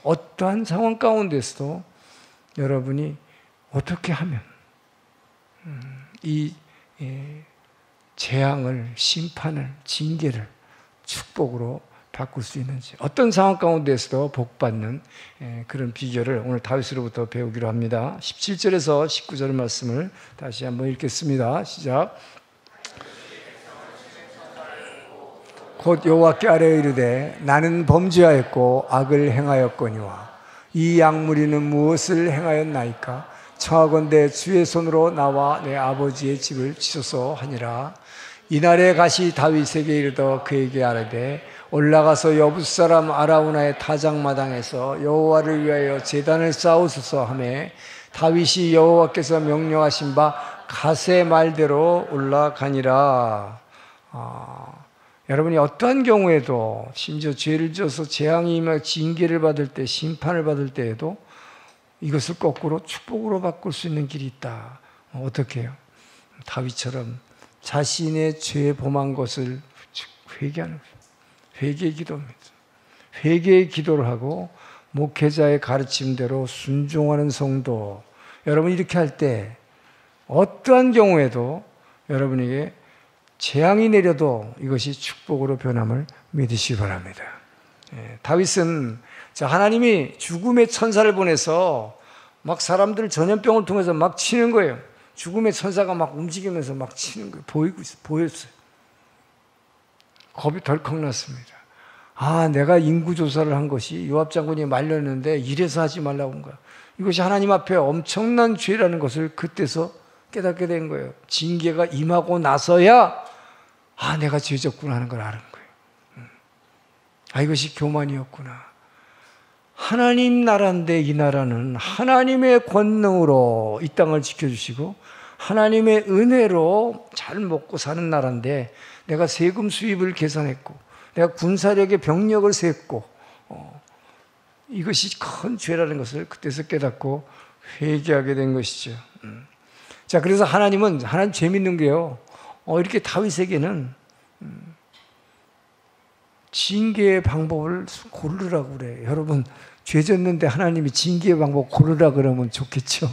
어떠한 상황 가운데서도 여러분이 어떻게 하면 이 재앙을, 심판을, 징계를 축복으로 바꿀 수 있는지, 어떤 상황 가운데서도 복받는 그런 비결을 오늘 다윗으로부터 배우기로 합니다. 17절에서 19절 말씀을 다시 한번 읽겠습니다. 시작. 곧 여호와께 아뢰어 이르되 나는 범죄하였고 악을 행하였거니와 이 약무리는 무엇을 행하였나이까? 청하건대 주의 손으로 나와 내 아버지의 집을 치소서 하니라. 이날에 가시 다윗에게 이르더 그에게 아뢰되 올라가서 여부스 사람 아라우나의 타작마당에서 여호와를 위하여 제단을 쌓으소서 하매 다윗이 여호와께서 명령하신 바 가세 말대로 올라가니라. 여러분이 어떠한 경우에도 심지어 죄를 지어서 재앙이 임하여 징계를 받을 때, 심판을 받을 때에도 이것을 거꾸로 축복으로 바꿀 수 있는 길이 있다. 어떻게 해요? 다윗처럼 자신의 죄에 범한 것을 회개하는 거예요. 회개의 기도입니다. 회개의 기도를 하고 목회자의 가르침대로 순종하는 성도. 여러분 이렇게 할 때 어떠한 경우에도 여러분에게 재앙이 내려도 이것이 축복으로 변함을 믿으시기 바랍니다. 다윗은 하나님이 죽음의 천사를 보내서 막 사람들 전염병을 통해서 막 치는 거예요. 죽음의 천사가 막 움직이면서 막 치는 거예요. 보였어요. 겁이 덜컥 났습니다. 내가 인구조사를 한 것이 요압 장군이 말렸는데 이래서 하지 말라고 한 거야. 이것이 하나님 앞에 엄청난 죄라는 것을 그때서 깨닫게 된 거예요. 징계가 임하고 나서야 내가 죄졌구나 하는 걸 아는 거예요. 이것이 교만이었구나. 하나님 나라인데 이 나라는 하나님의 권능으로 이 땅을 지켜주시고 하나님의 은혜로 잘 먹고 사는 나라인데 내가 세금 수입을 계산했고 내가 군사력의 병력을 셌고 이것이 큰 죄라는 것을 그때서 깨닫고 회개하게 된 것이죠. 자, 그래서 하나님 재밌는 게요. 이렇게 다윗에게는 징계의 방법을 고르라고 그래요. 여러분 죄 졌는데 하나님이 징계의 방법 고르라 그러면 좋겠죠.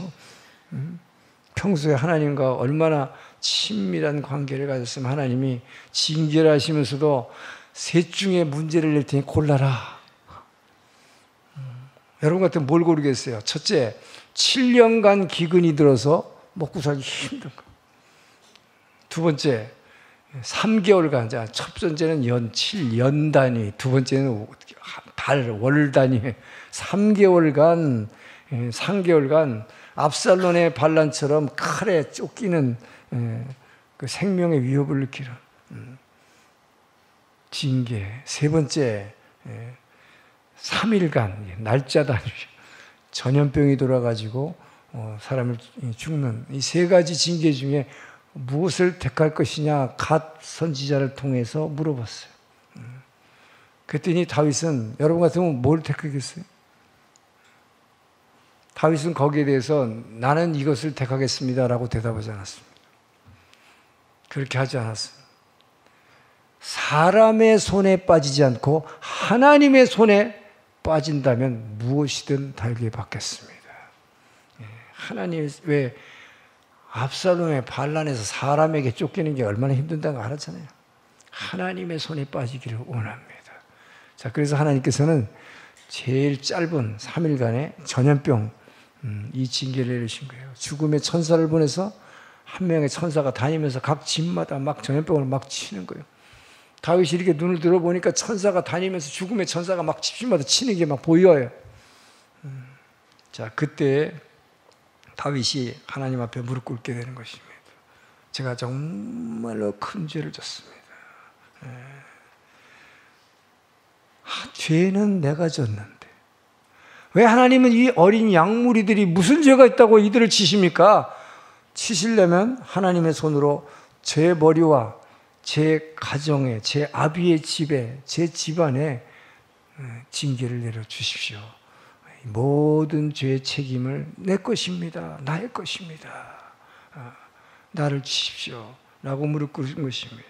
평소에 하나님과 얼마나 친밀한 관계를 가졌으면 하나님이 징계를 하시면서도 셋 중에 문제를 낼 테니 골라라. 여러분 같으면 뭘 고르겠어요? 첫째, 7년간 기근이 들어서 먹고 살기 힘든 거. 두 번째, 3개월간. 첫 번째는 연 7년 단위, 두 번째는 달, 월 단위. 3개월간 압살론의 반란처럼 칼에 쫓기는 그 생명의 위협을 느끼는 징계. 세 번째, 3일간 날짜 단위 전염병이 돌아가지고 사람을 죽는 이 세 가지 징계 중에 무엇을 택할 것이냐 갓 선지자를 통해서 물어봤어요. 그랬더니 다윗은 여러분 같으면 뭘 택하겠어요? 다윗은 거기에 대해서 나는 이것을 택하겠습니다라고 대답하지 않았습니다. 그렇게 하지 않았어요. 사람의 손에 빠지지 않고 하나님의 손에 빠진다면 무엇이든 달게 받겠습니다. 하나님 왜 압살롬의 반란에서 사람에게 쫓기는 게 얼마나 힘든다는 거 알았잖아요. 하나님의 손에 빠지기를 원합니다. 자, 그래서 하나님께서는 제일 짧은 3일간의 전염병 이 징계를 내리신 거예요. 죽음의 천사를 보내서 한 명의 천사가 다니면서 각 집마다 막 전염병을 막 치는 거예요. 다윗이 이렇게 눈을 들어보니까 천사가 다니면서 죽음의 천사가 막 집집마다 치는 게 막 보여요. 자, 그때 다윗이 하나님 앞에 무릎 꿇게 되는 것입니다. 제가 정말로 큰 죄를 졌습니다. 죄는 내가 졌는데 왜 하나님은 이 어린 양무리들이 무슨 죄가 있다고 이들을 치십니까? 치시려면 하나님의 손으로 제 머리와 제 가정에, 제 아비의 집에, 제 집안에 징계를 내려주십시오. 모든 죄의 책임을 내 것입니다. 나의 것입니다. 나를 치십시오. 라고 무릎 꿇은 것입니다.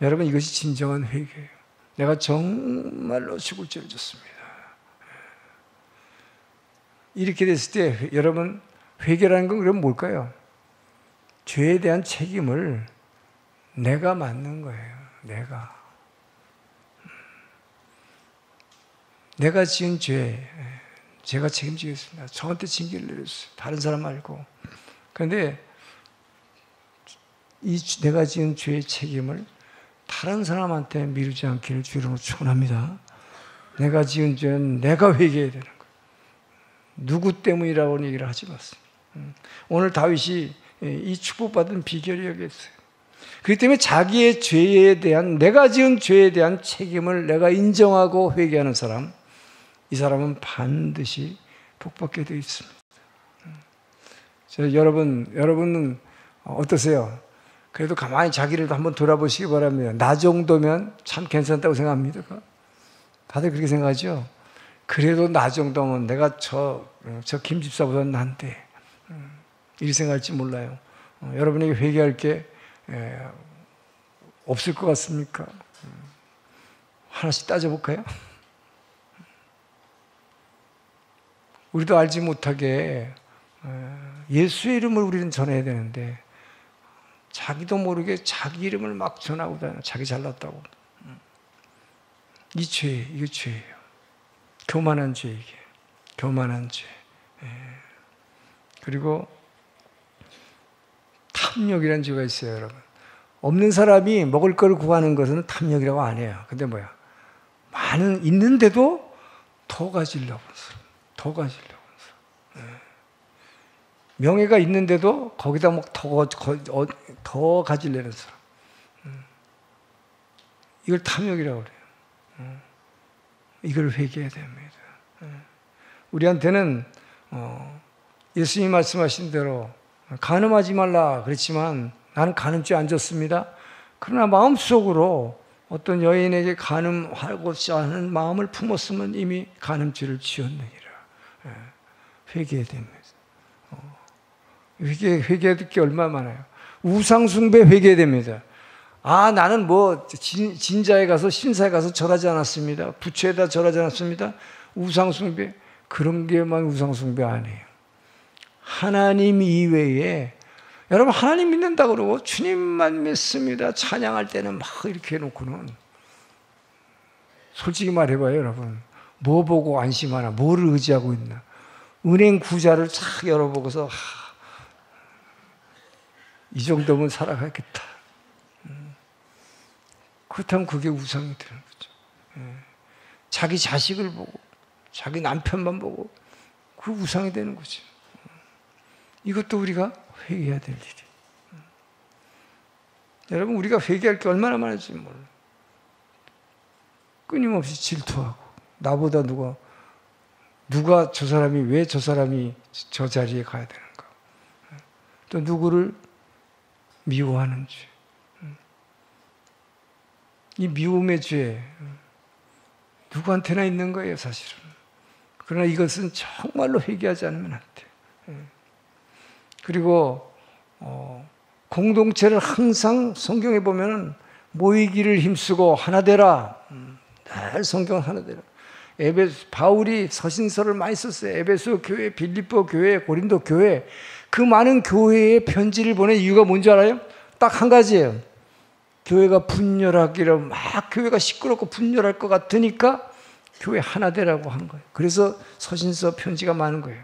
여러분, 이것이 진정한 회개예요. 내가 정말로 죽을 죄를 졌습니다. 이렇게 됐을 때 여러분, 회개라는 건 그럼 뭘까요? 죄에 대한 책임을 내가 맡는 거예요. 내가 지은 죄, 제가 책임지겠습니다. 저한테 징계를 내려주세요. 다른 사람 말고. 그런데 이 내가 지은 죄의 책임을 다른 사람한테 미루지 않기를 주 이름으로 축원합니다. 내가 지은 죄는 내가 회개해야 되는 거예요. 누구 때문이라고 얘기를 하지 마세요. 오늘 다윗이 이 축복받은 비결이 여기 있어요. 그렇기 때문에 자기의 죄에 대한, 내가 지은 죄에 대한 책임을 내가 인정하고 회개하는 사람, 이 사람은 반드시 복받게 되어 있습니다. 여러분은 어떠세요? 그래도 가만히 자기를 한번 돌아보시기 바랍니다. 나 정도면 참 괜찮다고 생각합니다. 다들 그렇게 생각하죠? 그래도 나 정도면 내가 저 김 집사보다는 난데, 이렇게 생각할지 몰라요. 여러분에게 회개할 게 없을 것 같습니까? 하나씩 따져볼까요? 우리도 알지 못하게 예수의 이름을 우리는 전해야 되는데 자기도 모르게 자기 이름을 막 전하고 다녀. 자기 잘났다고. 이게 죄예요. 교만한 죄, 이게. 교만한 죄. 그리고 탐욕이라는 죄가 있어요, 여러분. 없는 사람이 먹을 걸 구하는 것은 탐욕이라고 안 해요. 근데 뭐야? 많은, 있는데도 더 가지려고 더 가지려고. 명예가 있는데도 거기다 막 더 가지려는 사람. 이걸 탐욕이라고 그래요. 이걸 회개해야 됩니다. 우리한테는 예수님이 말씀하신 대로 간음하지 말라 그랬지만 나는 간음죄 안 졌습니다. 그러나 마음속으로 어떤 여인에게 간음하고자 하는 마음을 품었으면 이미 간음죄를 지었느니라. 회개해야 됩니다. 회개해야 될 게 얼마나 많아요. 우상숭배 회개해야 됩니다. 나는 뭐 진자에 가서 신사에 가서 절하지 않았습니다. 부처에다 절하지 않았습니다. 우상숭배, 그런 게만 우상숭배 아니에요. 하나님 이외에, 여러분 하나님 믿는다고 그러고 주님만 믿습니다 찬양할 때는 막 이렇게 해놓고는, 솔직히 말해봐요 여러분. 뭐 보고 안심하나, 뭐를 의지하고 있나. 은행 구자를 쫙 열어보고서 이 정도면 살아가겠다. 그렇다면 그게 우상이 되는 거죠. 자기 자식을 보고 자기 남편만 보고 그 우상이 되는 거죠. 이것도 우리가 회개해야 될 일이에요. 여러분 우리가 회개할 게 얼마나 많은지 몰라요. 끊임없이 질투하고, 나보다 누가 저 사람이, 왜 저 사람이 저 자리에 가야 되는가. 또 누구를 미워하는 죄. 이 미움의 죄, 누구한테나 있는 거예요 사실은. 그러나 이것은 정말로 회개하지 않으면 안 돼요. 그리고 공동체를 항상 성경에 보면은 모이기를 힘쓰고 하나 되라. 늘 성경은 하나 되라. 바울이 서신서를 많이 썼어요. 에베소 교회, 빌립보 교회, 고린도 교회, 그 많은 교회에 편지를 보낸 이유가 뭔지 알아요? 딱 한 가지예요. 교회가 분열하기를, 막 교회가 시끄럽고 분열할 것 같으니까 교회 하나 되라고 한 거예요. 그래서 서신서 편지가 많은 거예요.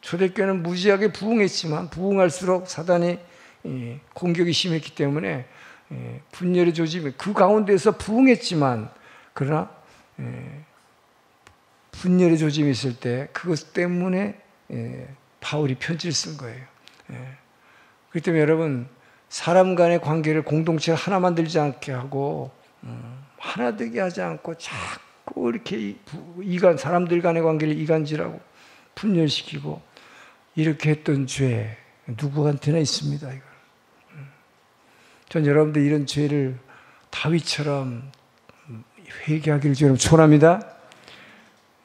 초대교회는 무지하게 부흥했지만 부흥할수록 사단이 공격이 심했기 때문에 분열의 조짐이, 그 가운데서 부흥했지만, 그러나 분열의 조짐이 있을 때 그것 때문에 바울이 편지를 쓴 거예요. 그렇기 때문에 여러분, 사람 간의 관계를, 공동체를 하나 만들지 않게 하고 하나 되게 하지 않고 자꾸 이렇게 사람들 간의 관계를 이간질하고 분열시키고 이렇게 했던 죄 누구한테나 있습니다. 이거. 전 여러분들 이런 죄를 다윗처럼 회개하기를 주님 축원합니다.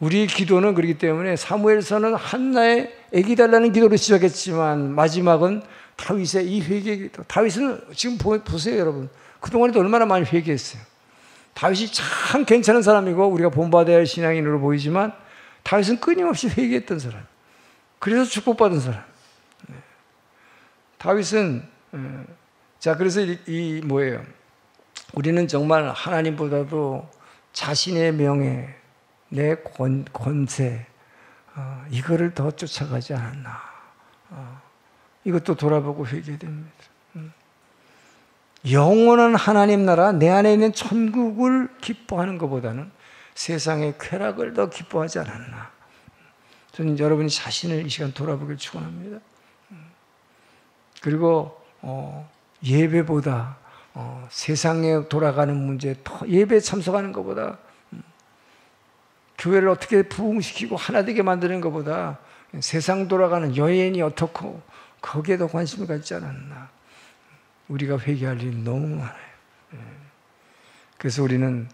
우리의 기도는 그렇기 때문에 사무엘서는 한나의 아기 달라는 기도로 시작했지만 마지막은 다윗의 이 회개 기도. 다윗은 지금 보세요 여러분. 그동안에도 얼마나 많이 회개했어요. 다윗이 참 괜찮은 사람이고 우리가 본받아야 할 신앙인으로 보이지만 다윗은 끊임없이 회개했던 사람. 그래서 축복받은 사람. 다윗은 그래서 이 뭐예요? 우리는 정말 하나님보다도 자신의 명예, 내 권세, 이거를 더 쫓아가지 않았나. 이것도 돌아보고 회개됩니다. 영원한 하나님 나라, 내 안에 있는 천국을 기뻐하는 것보다는 세상의 쾌락을 더 기뻐하지 않았나. 저는 여러분이 자신을 이 시간 돌아보길 축원합니다. 그리고 예배보다 세상에 돌아가는 문제, 예배에 참석하는 것보다 교회를 어떻게 부흥시키고 하나 되게 만드는 것보다 세상 돌아가는 여인이 어떻고 거기에 더 관심을 갖지 않았나. 우리가 회개할 일이 너무 많아요. 그래서 우리는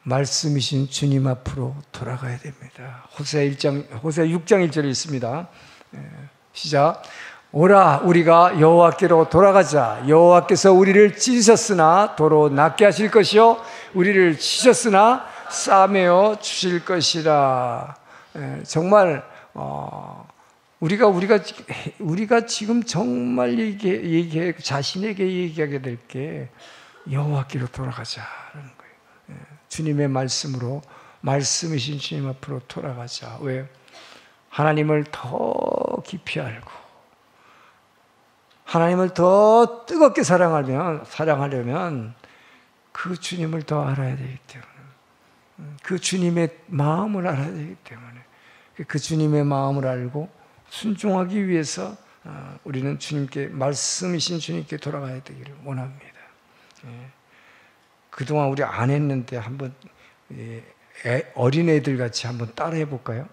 말씀이신 주님 앞으로 돌아가야 됩니다. 호세아 6장 1절에 있습니다. 시작. 오라 우리가 여호와께로 돌아가자. 여호와께서 우리를 찢으셨으나 도로 낫게 하실 것이요 우리를 치셨으나 싸매어 주실 것이라. 정말 우리가 지금 정말 자신에게 얘기하게 될 게 여호와께로 돌아가자라는 거예요. 주님의 말씀으로, 말씀이신 주님 앞으로 돌아가자. 왜? 하나님을 더 깊이 알고 하나님을 더 뜨겁게 사랑하려면 그 주님을 더 알아야 되기 때문에, 그 주님의 마음을 알아야 되기 때문에, 그 주님의 마음을 알고 순종하기 위해서 우리는 주님께, 말씀이신 주님께 돌아가야 되기를 원합니다. 그동안 우리 안 했는데 한번 어린애들 같이 한번 따라해 볼까요?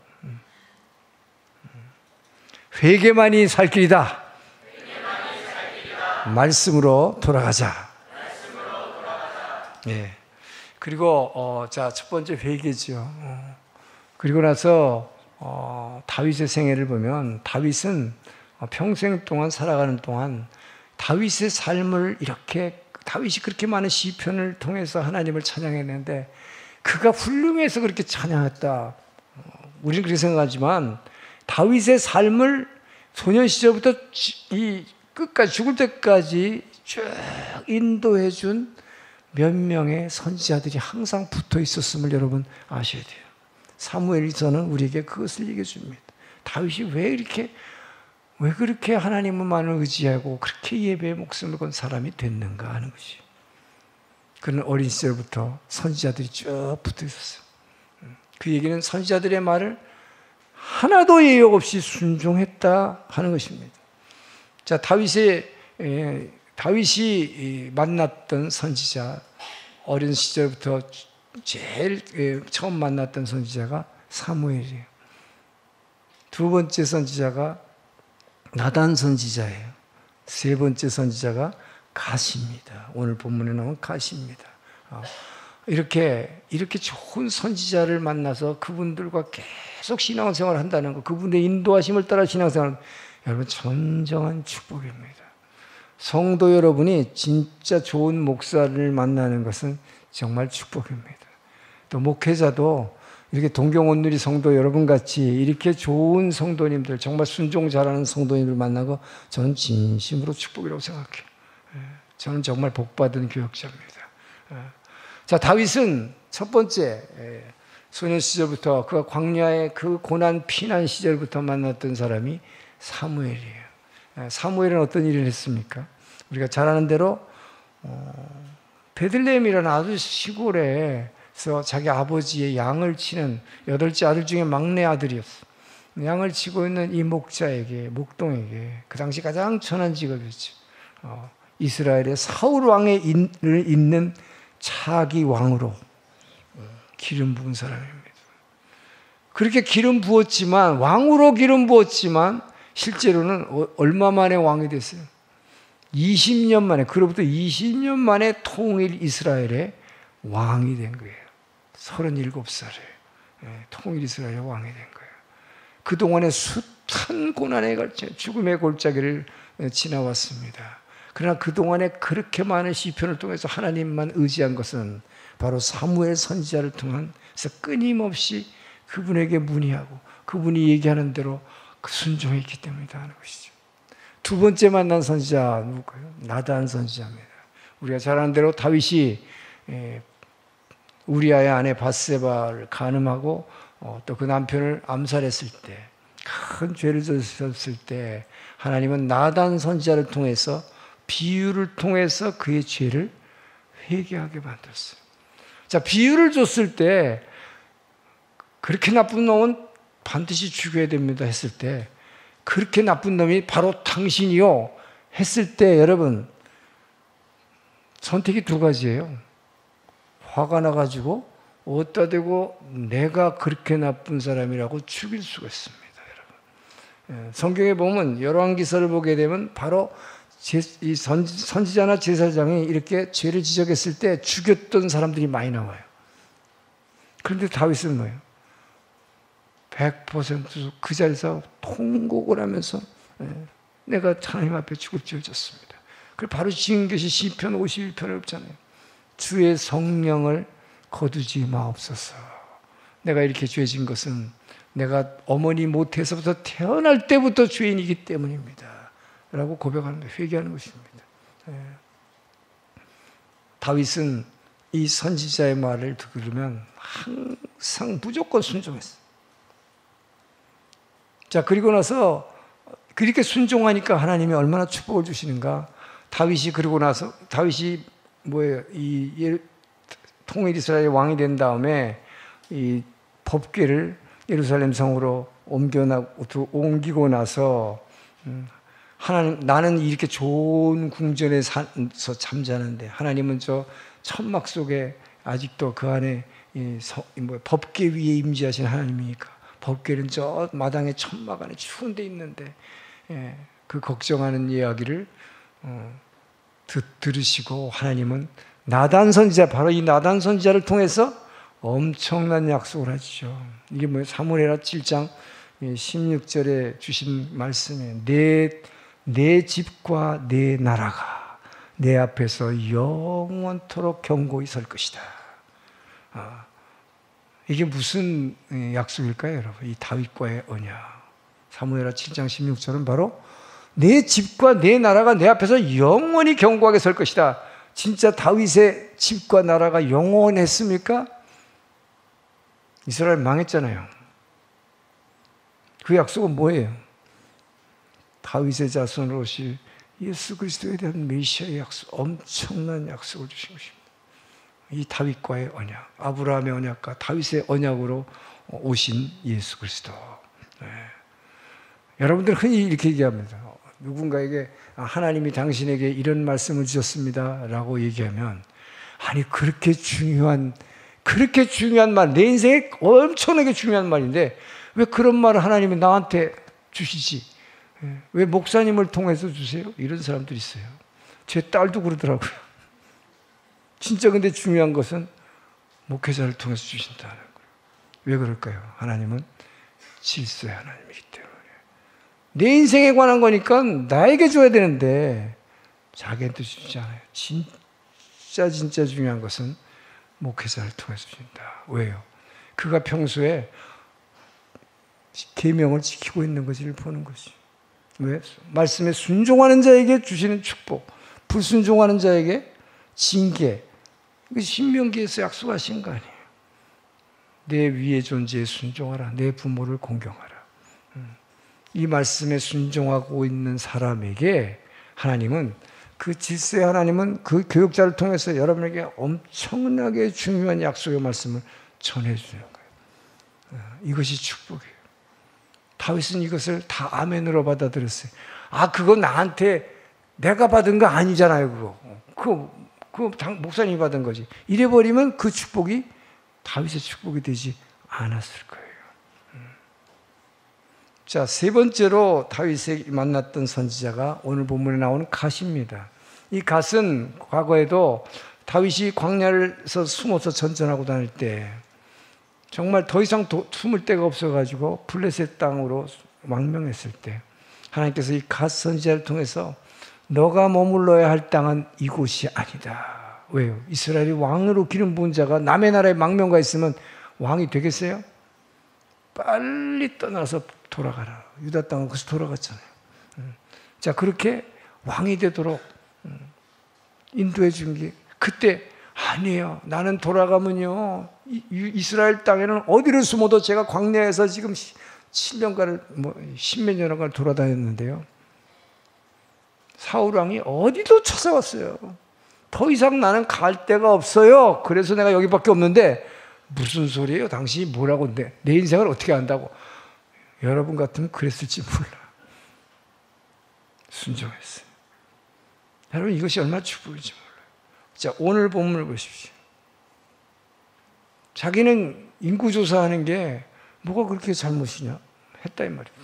회개만이 살 길이다. 말씀으로 돌아가자. 예. 그리고 자, 첫 번째 회개죠. 그리고 나서 다윗의 생애를 보면 다윗은 평생 동안 살아가는 동안 다윗의 삶을 이렇게, 다윗이 그렇게 많은 시편을 통해서 하나님을 찬양했는데 그가 훌륭해서 그렇게 찬양했다. 우리는 그렇게 생각하지만 다윗의 삶을 소년 시절부터 이 끝까지, 죽을 때까지 쭉 인도해 준 몇 명의 선지자들이 항상 붙어 있었음을 여러분 아셔야 돼요. 사무엘서는 우리에게 그것을 얘기해 줍니다. 다윗이 왜 그렇게 하나님만을 의지하고 그렇게 예배에 목숨을 건 사람이 됐는가 하는 것이. 그는 어린 시절부터 선지자들이 쭉 붙어 있었어요. 그 얘기는 선지자들의 말을 하나도 예역 없이 순종했다 하는 것입니다. 자, 다윗이 만났던 선지자, 어린 시절부터 제일 처음 만났던 선지자가 사무엘이에요. 두 번째 선지자가 나단 선지자예요. 세 번째 선지자가 갓입니다. 오늘 본문에 나온 갓입니다. 이렇게 좋은 선지자를 만나서 그분들과 계속 신앙생활을 한다는 것, 그분의 인도하심을 따라 신앙생활, 여러분 전정한 축복입니다. 성도 여러분이 진짜 좋은 목사를 만나는 것은 정말 축복입니다. 또 목회자도 이렇게 동경온누리 성도 여러분같이 이렇게 좋은 성도님들, 정말 순종 잘하는 성도님들 만나고 저는 진심으로 축복이라고 생각해요. 저는 정말 복받은 교역자입니다. 자, 다윗은 첫 번째 소년 시절부터 그가 광야의 그 고난 피난 시절부터 만났던 사람이 사무엘이에요. 사무엘은 어떤 일을 했습니까? 우리가 잘 아는 대로 베들레헴이라는 아주 시골에서 자기 아버지의 양을 치는 8째 아들 중에 막내 아들이었어요. 양을 치고 있는 이 목자에게, 목동에게 그 당시 가장 천한 직업이었죠. 이스라엘의 사울 왕을 잇는 차기 왕으로 기름 부은 사람입니다. 그렇게 기름 부었지만, 왕으로 기름 부었지만 실제로는 얼마 만에 왕이 됐어요? 20년 만에, 그로부터 20년 만에 통일 이스라엘의 왕이 된 거예요. 37살에 통일 이스라엘의 왕이 된 거예요. 그동안에 숱한 고난에 걸쳐 죽음의 골짜기를 지나왔습니다. 그러나 그동안에 그렇게 많은 시편을 통해서 하나님만 의지한 것은 바로 사무엘 선지자를 통해서 끊임없이 그분에게 문의하고 그분이 얘기하는 대로 순종했기 때문이다 하는 것이죠. 두 번째 만난 선지자 누구예요? 나단 선지자입니다. 우리가 잘 아는 대로 다윗이 우리아의 아내 바세바를 간음하고 또 그 남편을 암살했을 때, 큰 죄를 졌을 때 하나님은 나단 선지자를 통해서 비유를 통해서 그의 죄를 회개하게 만들었어요. 자, 비유를 줬을 때 그렇게 나쁜 놈은 반드시 죽여야 됩니다 했을 때, 그렇게 나쁜 놈이 바로 당신이요 했을 때, 여러분 선택이 두 가지예요. 화가 나가지고 어디다 대고 내가 그렇게 나쁜 사람이라고 죽일 수가 있습니다, 여러분. 성경에 보면 열왕기서를 보게 되면 바로 이 선지자나 제사장이 이렇게 죄를 지적했을 때 죽였던 사람들이 많이 나와요. 그런데 다윗은 뭐예요? 100% 그 자리에서 통곡을 하면서 내가 하나님 앞에 죽을 지어졌습니다. 그리고 바로 지은 것이 시편 51편에 없잖아요. 주의 성령을 거두지 마옵소서. 내가 이렇게 죄진 것은 내가 어머니 모태에서부터 태어날 때부터 죄인이기 때문입니다 라고 고백하는 거예요. 회개하는 것입니다. 다윗은 이 선지자의 말을 들으면 항상 무조건 순종했어요. 자, 그리고 나서 그렇게 순종하니까 하나님이 얼마나 축복을 주시는가. 다윗이 그러고 나서, 다윗이 뭐예요? 통일 이스라엘의 왕이 된 다음에 이 법궤를 예루살렘 성으로 옮기고 나서 하나님, 나는 이렇게 좋은 궁전에서 잠자는데 하나님은 저 천막 속에 아직도 그 안에 법궤 위에 임재하신 하나님이니까 법궤는 저 마당에 천막 안에 추운 데 있는데, 그 걱정하는 이야기를 들으시고 하나님은 나단 선지자, 바로 이 나단 선지자를 통해서 엄청난 약속을 하시죠. 이게 뭐예요? 사무엘하 7장 16절에 주신 말씀이에요. 내 집과 내 나라가 내 앞에서 영원토록 견고히 설 것이다. 이게 무슨 약속일까요, 여러분? 이 다윗과의 언약. 사무엘하 7장 16절은 바로 내 집과 내 나라가 내 앞에서 영원히 견고하게 설 것이다. 진짜 다윗의 집과 나라가 영원했습니까? 이스라엘 망했잖아요. 그 약속은 뭐예요? 다윗의 자손으로 오실 예수 그리스도에 대한 메시아의 약속, 엄청난 약속을 주신 것입니다. 이 다윗과의 언약, 아브라함의 언약과 다윗의 언약으로 오신 예수 그리스도. 여러분들 흔히 이렇게 얘기합니다. 누군가에게 하나님이 당신에게 이런 말씀을 주셨습니다 라고 얘기하면, 아니 그렇게 중요한 말, 내 인생에 엄청나게 중요한 말인데 왜 그런 말을 하나님이 나한테 주시지? 왜 목사님을 통해서 주세요? 이런 사람들이 있어요. 제 딸도 그러더라고요. 진짜 근데 중요한 것은 목회자를 통해서 주신다는 거예요. 왜 그럴까요? 하나님은 질서의 하나님이기 때문에. 내 인생에 관한 거니까 나에게 줘야 되는데 자기한테 주지 않아요. 진짜 중요한 것은 목회자를 통해서 주신다. 왜요? 그가 평소에 계명을 지키고 있는 것을 보는 것이. 왜? 말씀에 순종하는 자에게 주시는 축복, 불순종하는 자에게 징계. 이거 신명기에서 약속하신 거 아니에요. 내 위의 존재에 순종하라. 내 부모를 공경하라. 이 말씀에 순종하고 있는 사람에게 하나님은, 그 질서의 하나님은 그 교육자를 통해서 여러분에게 엄청나게 중요한 약속의 말씀을 전해주는 거예요. 이것이 축복이에요. 다윗은 이것을 다 아멘으로 받아들였어요. 그거 나한테 내가 받은 거 아니잖아요. 그거 목사님이 받은 거지. 이래버리면 그 축복이 다윗의 축복이 되지 않았을 거예요. 자, 세 번째로 다윗이 만났던 선지자가 오늘 본문에 나오는 갓입니다. 이 갓은 과거에도 다윗이 광야에서 숨어서 전전하고 다닐 때 정말 더 이상 숨을 데가 없어가지고 블레셋 땅으로 망명했을 때 하나님께서 이 갓 선지자를 통해서 너가 머물러야 할 땅은 이곳이 아니다. 왜요? 이스라엘이 왕으로 기름 부은 자가 남의 나라에 망명가 있으면 왕이 되겠어요? 빨리 떠나서 돌아가라. 유다 땅은 거기서 돌아갔잖아요. 자, 그렇게 왕이 되도록 인도해 준 게, 그때 아니에요. 나는 돌아가면요, 이스라엘 땅에는 어디를 숨어도, 제가 광야에서 지금 7년간을 10몇 년간 돌아다녔는데요, 사울 왕이 어디도 찾아왔어요. 더 이상 나는 갈 데가 없어요. 그래서 내가 여기밖에 없는데 무슨 소리예요? 당신이 뭐라고 내 인생을 어떻게 안다고? 여러분 같으면 그랬을지 몰라. 순종했어요. 여러분 이것이 얼마나 축복인지 몰라요. 자, 오늘 본문을 보십시오. 자기는 인구조사하는 게 뭐가 그렇게 잘못이냐? 했다 이 말이에요.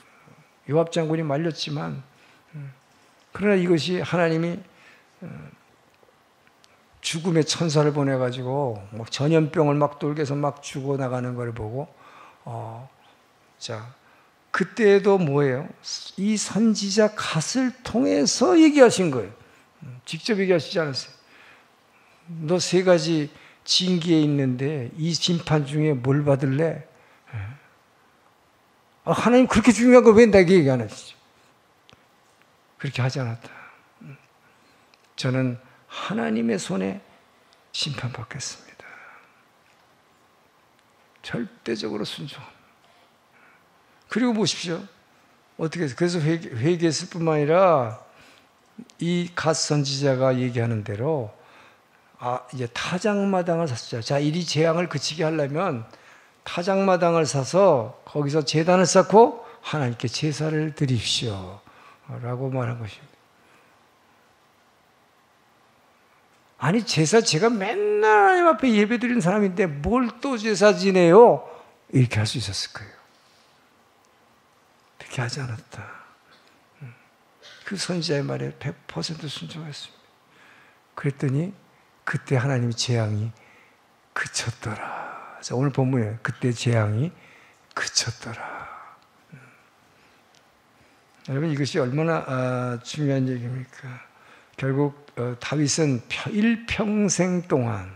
요압 장군이 말렸지만 그러나 이것이 하나님이 죽음의 천사를 보내가지고 막 전염병을 막 돌게 해서 막 죽어나가는 걸 보고 자 그때도 뭐예요? 이 선지자 갓을 통해서 얘기하신 거예요. 직접 얘기하시지 않았어요. 너 3가지 징계에 있는데 이 심판 중에 뭘 받을래? 하나님 그렇게 중요한 걸 왜 나에게 얘기 안 하시죠? 그렇게 하지 않았다. 저는 하나님의 손에 심판받겠습니다. 절대적으로 순종합니다. 그리고 보십시오. 어떻게 해서 그래서 회개했을 뿐만 아니라 이 갓 선지자가 얘기하는 대로 이제 타작마당을 샀죠. 자, 이 재앙을 그치게 하려면 타작마당을 사서 거기서 제단을 쌓고 하나님께 제사를 드립시오 라고 말한 것입니다. 아니 제가 맨날 하나님 앞에 예배드리는 사람인데 뭘 또 제사 지내요? 이렇게 할 수 있었을 거예요. 그렇게 하지 않았다. 그 선지자의 말에 100% 순종했습니다. 그랬더니 그때 하나님의 재앙이 그쳤더라. 자, 오늘 본문에 그때 재앙이 그쳤더라. 여러분 이것이 얼마나 중요한 얘기입니까? 결국 다윗은 일평생 동안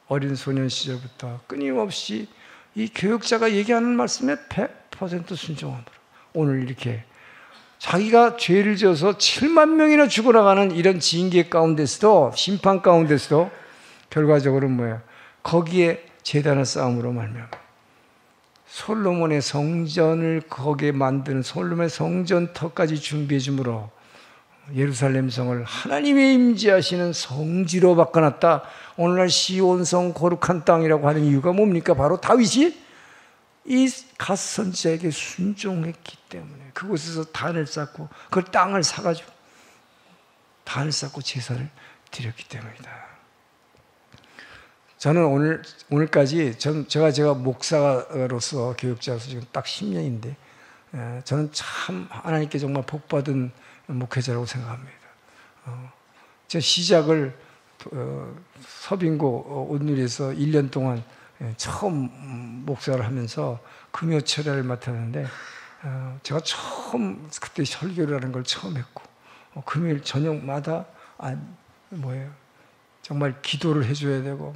어린 소년 시절부터 끊임없이 이 교역자가 얘기하는 말씀에 100% 순종함으로 오늘 이렇게 자기가 죄를 지어서 7만 명이나 죽어나가는 이런 징계 가운데서도 심판 가운데서도 결과적으로 뭐야? 거기에 제단을 쌓음으로 말미암아 솔로몬의 성전을 거기에 만드는 솔로몬의 성전터까지 준비해 주므로 예루살렘 성을 하나님의 임재하시는 성지로 바꿔놨다. 오늘날 시온성 거룩한 땅이라고 하는 이유가 뭡니까? 바로 다윗이 이 갓 선지자에게 순종했기 때문에 그곳에서 단을 쌓고 그 땅을 사가지고 단을 쌓고 제사를 드렸기 때문이다. 저는 오늘까지 제가 목사로서 교육자로서 지금 딱 10년인데 저는 참 하나님께 정말 복받은 목회자라고 생각합니다. 제 시작을 서빙고 온누리에서 1년 동안 처음 목사를 하면서 금요철야를 맡았는데 제가 처음 그때 설교라는 걸 처음 했고 금요일 저녁마다 정말 기도를 해줘야 되고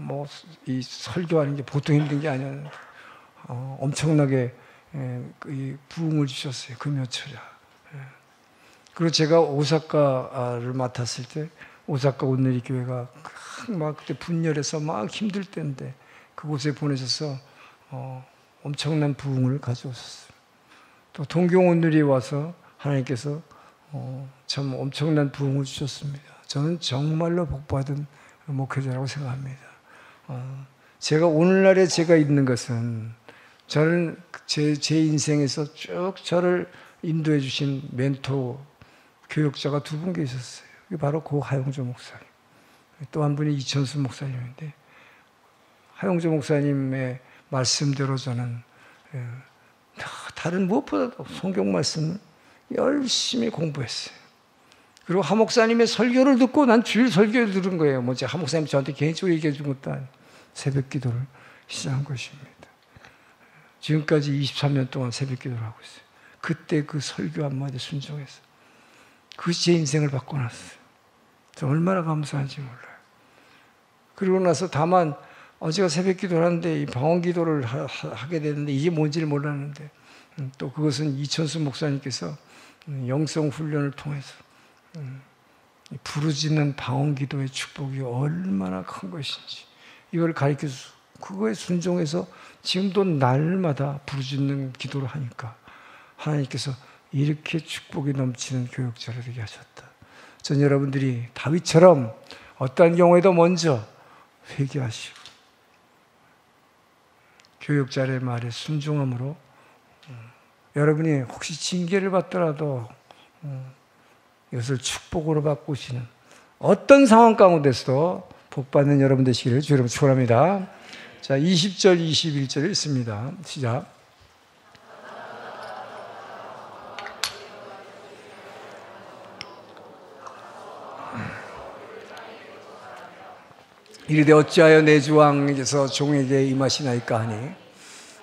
이 설교하는 게 보통 힘든 게 아니었는데 엄청나게 이 부흥을 주셨어요. 금요철야. 그리고 제가 오사카를 맡았을 때 오사카 온누리 교회가 막 그때 분열해서 막 힘들 때인데 그곳에 보내셔서 엄청난 부흥을 가져오셨어요. 또 동경 온누리에 와서 하나님께서 참 엄청난 부흥을 주셨습니다. 저는 정말로 복받은 목회자라고 생각합니다. 제가 오늘날에 제가 있는 것은 저는 제 인생에서 쭉 저를 인도해 주신 멘토 교육자가 2분 계셨어요. 바로 고 하용조 목사님. 또 한 분이 이천수 목사님인데 하용조 목사님의 말씀대로 저는 다른 무엇보다도 성경 말씀을 열심히 공부했어요. 그리고 하 목사님의 설교를 듣고 난 주일 설교를 들은 거예요. 하 목사님 저한테 개인적으로 얘기해 준 것도 아니고 새벽 기도를 시작한 것입니다. 지금까지 23년 동안 새벽 기도를 하고 있어요. 그때 그 설교 한마디 순종해서 그것이 제 인생을 바꿔놨어요. 저 얼마나 감사한지 몰라요. 그러고 나서 다만 제가 새벽 기도를 하는데 이 방언 기도를 하게 되는데 이게 뭔지를 몰랐는데 또 그것은 이천수 목사님께서 영성 훈련을 통해서 부르짖는 방언 기도의 축복이 얼마나 큰 것인지 이걸 가르쳐서 그거에 순종해서 지금도 날마다 부르짖는 기도를 하니까 하나님께서 이렇게 축복이 넘치는 교육자를 되게 하셨다. 전 여러분들이 다윗처럼 어떠한 경우에도 먼저 회개하시고 교육자의 말에 순종함으로 여러분이 혹시 징계를 받더라도 이것을 축복으로 바꾸시는 어떤 상황 가운데서도 복받는 여러분 되시기를 주 이름으로 축원합니다. 자, 20절, 21절 읽습니다. 시작. 이르되 어찌하여 내 주 왕에게서 종에게 임하시나이까 하니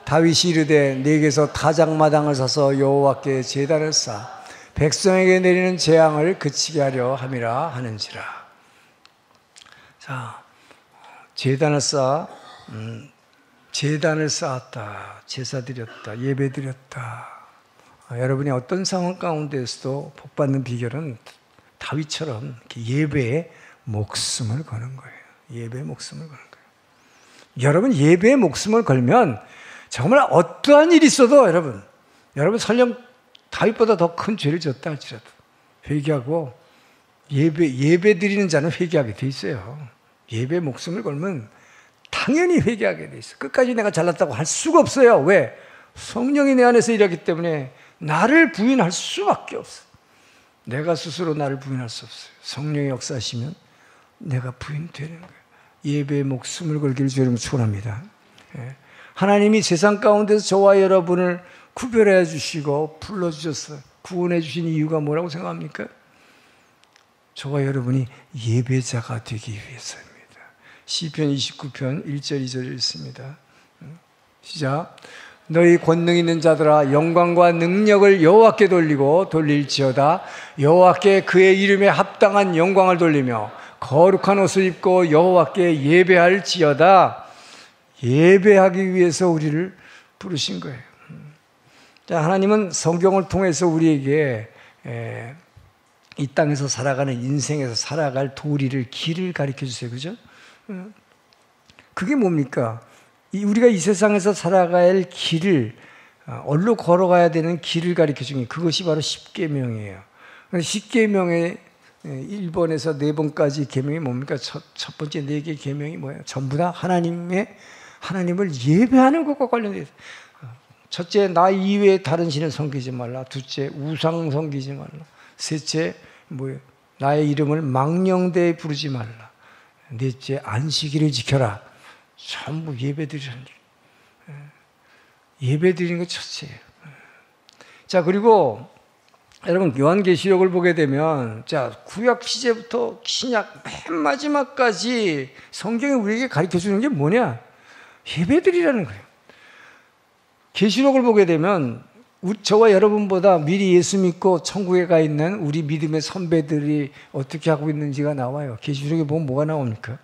다윗이 이르되 내게서 타작마당을 사서 여호와께 제단을 쌓아 백성에게 내리는 재앙을 그치게 하려 함이라 하는지라. 자, 제단을 쌓았다, 제사 드렸다, 예배 드렸다. 여러분이 어떤 상황 가운데서도 복받는 비결은 다윗처럼 이렇게 예배에 목숨을 거는 거예요. 예배에 목숨을 거는 거예요. 여러분 예배에 목숨을 걸면 정말 어떠한 일이 있어도 여러분 설령 다윗보다 더 큰 죄를 졌다 할지라도 회개하고 예배 드리는 자는 회개하게 돼 있어요. 예배에 목숨을 걸면 당연히 회개하게 돼 있어. 끝까지 내가 잘났다고 할 수가 없어요. 왜? 성령이 내 안에서 일하기 때문에 나를 부인할 수밖에 없어. 내가 스스로 나를 부인할 수 없어요. 성령이 역사하시면 내가 부인되는 거예요. 예배에 목숨을 걸기를 주 이름으로 축원합니다. 하나님이 세상 가운데서 저와 여러분을 구별해 주시고 불러주셨어요. 구원해 주신 이유가 뭐라고 생각합니까? 저와 여러분이 예배자가 되기 위해서입니다. 시편 29편 1절 2절 읽습니다. 시작. 너희 권능 있는 자들아 영광과 능력을 여호와께 돌릴지어다. 여호와께 그의 이름에 합당한 영광을 돌리며 거룩한 옷을 입고 여호와께 예배할지어다. 예배하기 위해서 우리를 부르신 거예요. 자, 하나님은 성경을 통해서 우리에게 이 땅에서 살아가는 인생에서 살아갈 도리를 길을 가르쳐 주세요. 그죠? 그게 뭡니까? 우리가 이 세상에서 살아갈 길을 어디로 걸어가야 되는 길을 가르쳐 주는 그것이 바로 십계명이에요. 십계명의 1번에서 4번까지 계명이 뭡니까? 첫 번째 4개 계명이 뭐예요? 전부 다 하나님을 예배하는 것과 관련되어 있어요. 첫째, 나 이외에 다른 신을 섬기지 말라. 둘째, 우상 섬기지 말라. 셋째, 뭐예요? 나의 이름을 망령되이 부르지 말라. 넷째, 안식일을 지켜라. 전부 예배드리는 일. 예배드리는 게 첫째예요. 자, 그리고 여러분 요한계시록을 보게 되면 자, 구약 시제부터 신약 맨 마지막까지 성경이 우리에게 가르쳐 주는 게 뭐냐? 예배드리라는 거예요. 계시록을 보게 되면 저와 여러분보다 미리 예수 믿고 천국에 가 있는 우리 믿음의 선배들이 어떻게 하고 있는지가 나와요. 계시록에 보면 뭐가 나옵니까?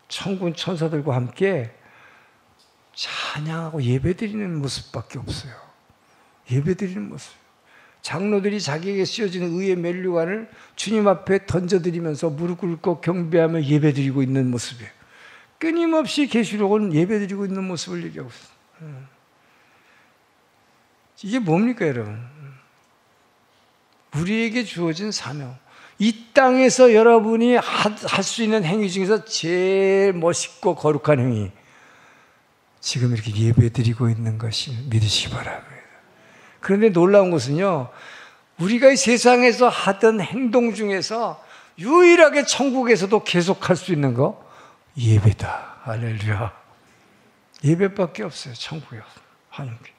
천군 천사들과 함께 찬양하고 예배드리는 모습밖에 없어요. 예배드리는 모습. 장로들이 자기에게 씌워지는 의의 면류관을 주님 앞에 던져드리면서 무릎 꿇고 경배하며 예배드리고 있는 모습이에요. 끊임없이 계시록은 예배드리고 있는 모습을 얘기하고 있어요. 이게 뭡니까 여러분? 우리에게 주어진 사명. 이 땅에서 여러분이 할 수 있는 행위 중에서 제일 멋있고 거룩한 행위, 지금 이렇게 예배드리고 있는 것이 믿으시기 바랍니다. 그런데 놀라운 것은요, 우리가 이 세상에서 하던 행동 중에서 유일하게 천국에서도 계속할 수 있는 거 예배다. 할렐루야. 예배밖에 없어요. 천국에 하는 게.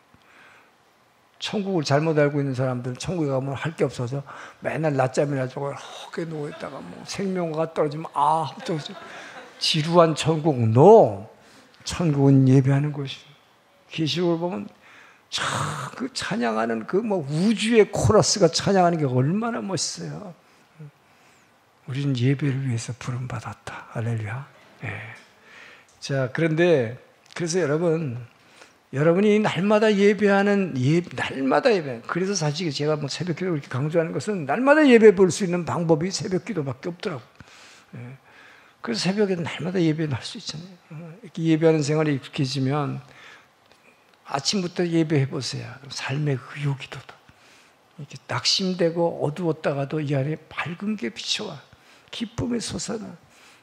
천국을 잘못 알고 있는 사람들은 천국에 가면 할 게 없어서 맨날 낮잠이나 자고 헛게 누워있다가 뭐 생명과가 떨어지면 지루한 천국. No. 천국은 예배하는 곳이. 계시록을 보면 그 찬양하는 그 뭐 우주의 코러스가 찬양하는 게 얼마나 멋있어요. 우리는 예배를 위해서 부름받았다. 할렐루야. 네. 자, 그래서 여러분이 날마다 예배하는 날마다 예배. 그래서 사실 제가 뭐 새벽기도 이렇게 강조하는 것은 날마다 예배 볼 수 있는 방법이 새벽기도밖에 없더라고. 예. 그래서 새벽에 날마다 예배를 할 수 있잖아요. 이렇게 예배하는 생활에 익숙해지면 아침부터 예배해 보세요. 삶의 의욕이 돋아. 이렇게 낙심되고 어두웠다가도 이 안에 밝은 게 비춰와 기쁨의 솟아나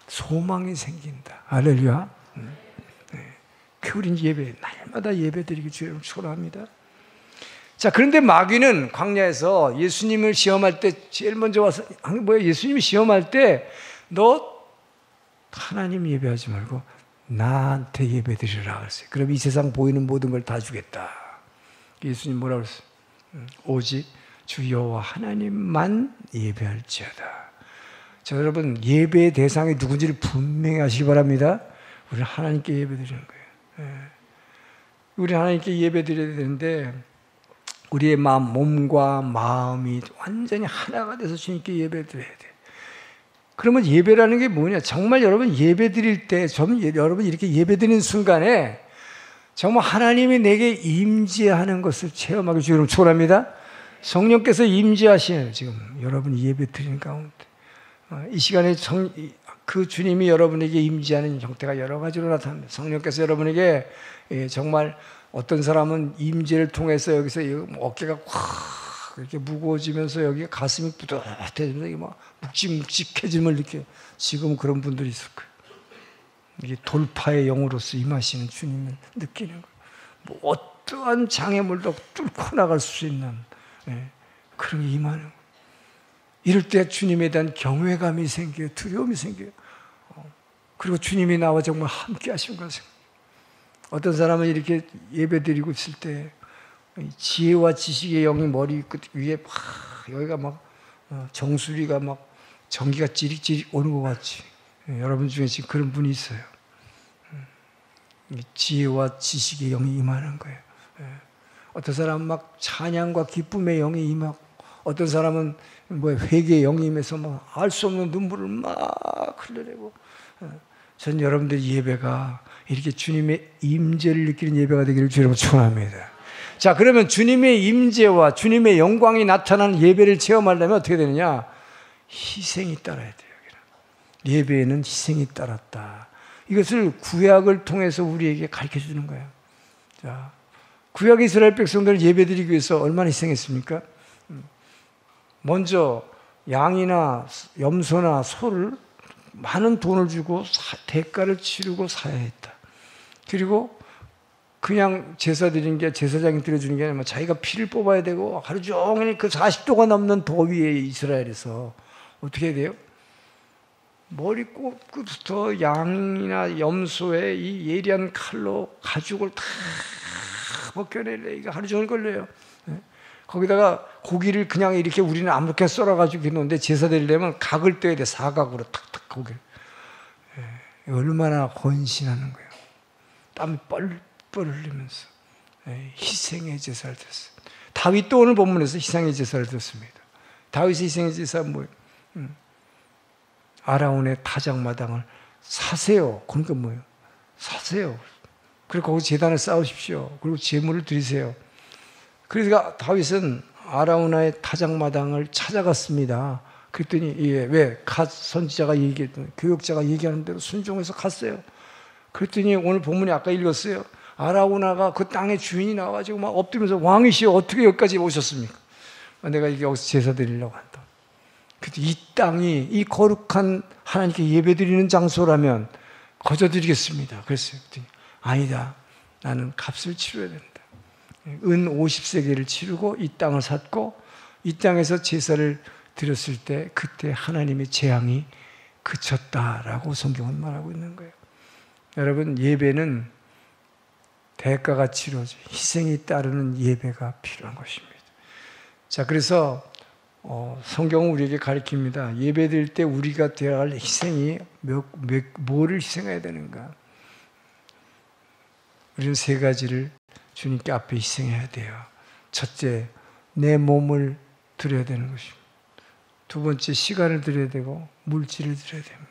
소망이 생긴다. 할렐루야. 우린 예배 날마다 예배드리기 주님을 축원합니다. 자, 그런데 마귀는 광야에서 예수님을 시험할 때 제일 먼저 와서 예수님이 시험할 때 너 하나님 예배하지 말고 나한테 예배드리라 그랬어요. 그럼 이 세상 보이는 모든 걸 다 주겠다. 예수님 뭐라고 그랬어요? 오직 주 여호와 하나님만 예배할지어다. 자, 여러분 예배의 대상이 누군지를 분명히 아시기 바랍니다. 우리는 하나님께 예배드리는 거예요. 우리 하나님께 예배드려야 되는데 우리의 몸과 마음이 완전히 하나가 돼서 주님께 예배드려야 돼. 그러면 예배라는 게 뭐냐? 정말 여러분 예배 드릴 때, 여러분 이렇게 예배 드리는 순간에 정말 하나님이 내게 임재하는 것을 체험하기 주님을 축원합니다. 성령께서 임재하시는 지금 여러분 예배 드리는 가운데 이 시간에 그 주님이 여러분에게 임재하는 형태가 여러 가지로 나타납니다. 성령께서 여러분에게 정말 어떤 사람은 임재를 통해서 여기서 어깨가 확 이렇게 무거워지면서 여기 가슴이 뿌듯해지면서 막 묵직묵직해짐을 느껴요. 지금 그런 분들이 있을 거예요. 이게 돌파의 영으로서 임하시는 주님을 느끼는 거예요. 뭐 어떠한 장애물도 뚫고 나갈 수 있는 그런 게 임하는 거예요. 이럴 때 주님에 대한 경외감이 생겨요. 두려움이 생겨요. 그리고 주님이 나와 정말 함께 하신 것을. 어떤 사람은 이렇게 예배 드리고 있을 때 지혜와 지식의 영이 머리 끝 위에 막 여기가 막 정수리가 막 전기가 찌릿찌릿 오는 것 같이 여러분 중에 지금 그런 분이 있어요. 지혜와 지식의 영이 임하는 거예요. 어떤 사람은 막 찬양과 기쁨의 영이 임하고 어떤 사람은 회개의 영이 임해서 막 알 수 없는 눈물을 막 흘려내고 전 여러분들 예배가 이렇게 주님의 임재를 느끼는 예배가 되기를 주님으로 축원합니다. 자, 그러면 주님의 임재와 주님의 영광이 나타나는 예배를 체험하려면 어떻게 되느냐? 희생이 따라야 돼요. 예배에는 희생이 따랐다. 이것을 구약을 통해서 우리에게 가르쳐 주는 거예요. 자, 구약 이스라엘 백성들은 예배드리기 위해서 얼마나 희생했습니까? 먼저 양이나 염소나 소를 많은 돈을 주고 대가를 치르고 사야 했다. 그리고 그냥 제사 드리는 게 제사장이 드려주는 게 아니라 자기가 피를 뽑아야 되고 하루 종일 그 40도가 넘는 더위에 이스라엘에서 어떻게 해야 돼요? 머리 끝부터 양이나 염소의 이 예리한 칼로 가죽을 다 벗겨내려. 이거 하루 종일 걸려요. 거기다가 고기를 그냥 이렇게 우리는 아무렇게나 썰어가지고 했는데 제사 드리려면 각을 떼야 돼. 사각으로 탁탁 고기를. 얼마나 헌신하는 거예요. 땀이 뻘뻘 흘리면서 희생의 제사를 드렸어요. 다윗도 오늘 본문에서 희생의 제사를 드렸습니다. 다윗의 희생의 제사는 뭐예요? 아라운의 타작마당을 사세요. 그러니까 뭐예요? 사세요. 그리고 거기 제단을 쌓으십시오. 그리고 제물을 드리세요. 그러니까 다윗은 아라우나의 타작마당을 찾아갔습니다. 그랬더니 왜 갓 선지자가 얘기했던 교역자가 얘기하는 대로 순종해서 갔어요. 그랬더니 오늘 본문에 아까 읽었어요. 아라우나가 그 땅의 주인이 나와가지고 막 엎드리면서 왕이시여 어떻게 여기까지 오셨습니까? 내가 여기서 제사 드리려고 한다. 그때 이 땅이 이 거룩한 하나님께 예배드리는 장소라면 거저드리겠습니다. 그랬어요. 그랬더니 아니다. 나는 값을 치러야 된다. 은 50세겔을 치르고 이 땅을 샀고 이 땅에서 제사를 드렸을 때 그때 하나님의 재앙이 그쳤다라고 성경은 말하고 있는 거예요. 여러분 예배는 대가가 치러져 희생이 따르는 예배가 필요한 것입니다. 자, 그래서 성경은 우리에게 가르칩니다. 예배드릴 때 우리가 되어야 할 희생이 뭐를 희생해야 되는가? 우리는 세 가지를 주님께 앞에 희생해야 돼요. 첫째, 내 몸을 드려야 되는 것입니다. 두 번째, 시간을 드려야 되고 물질을 드려야 됩니다.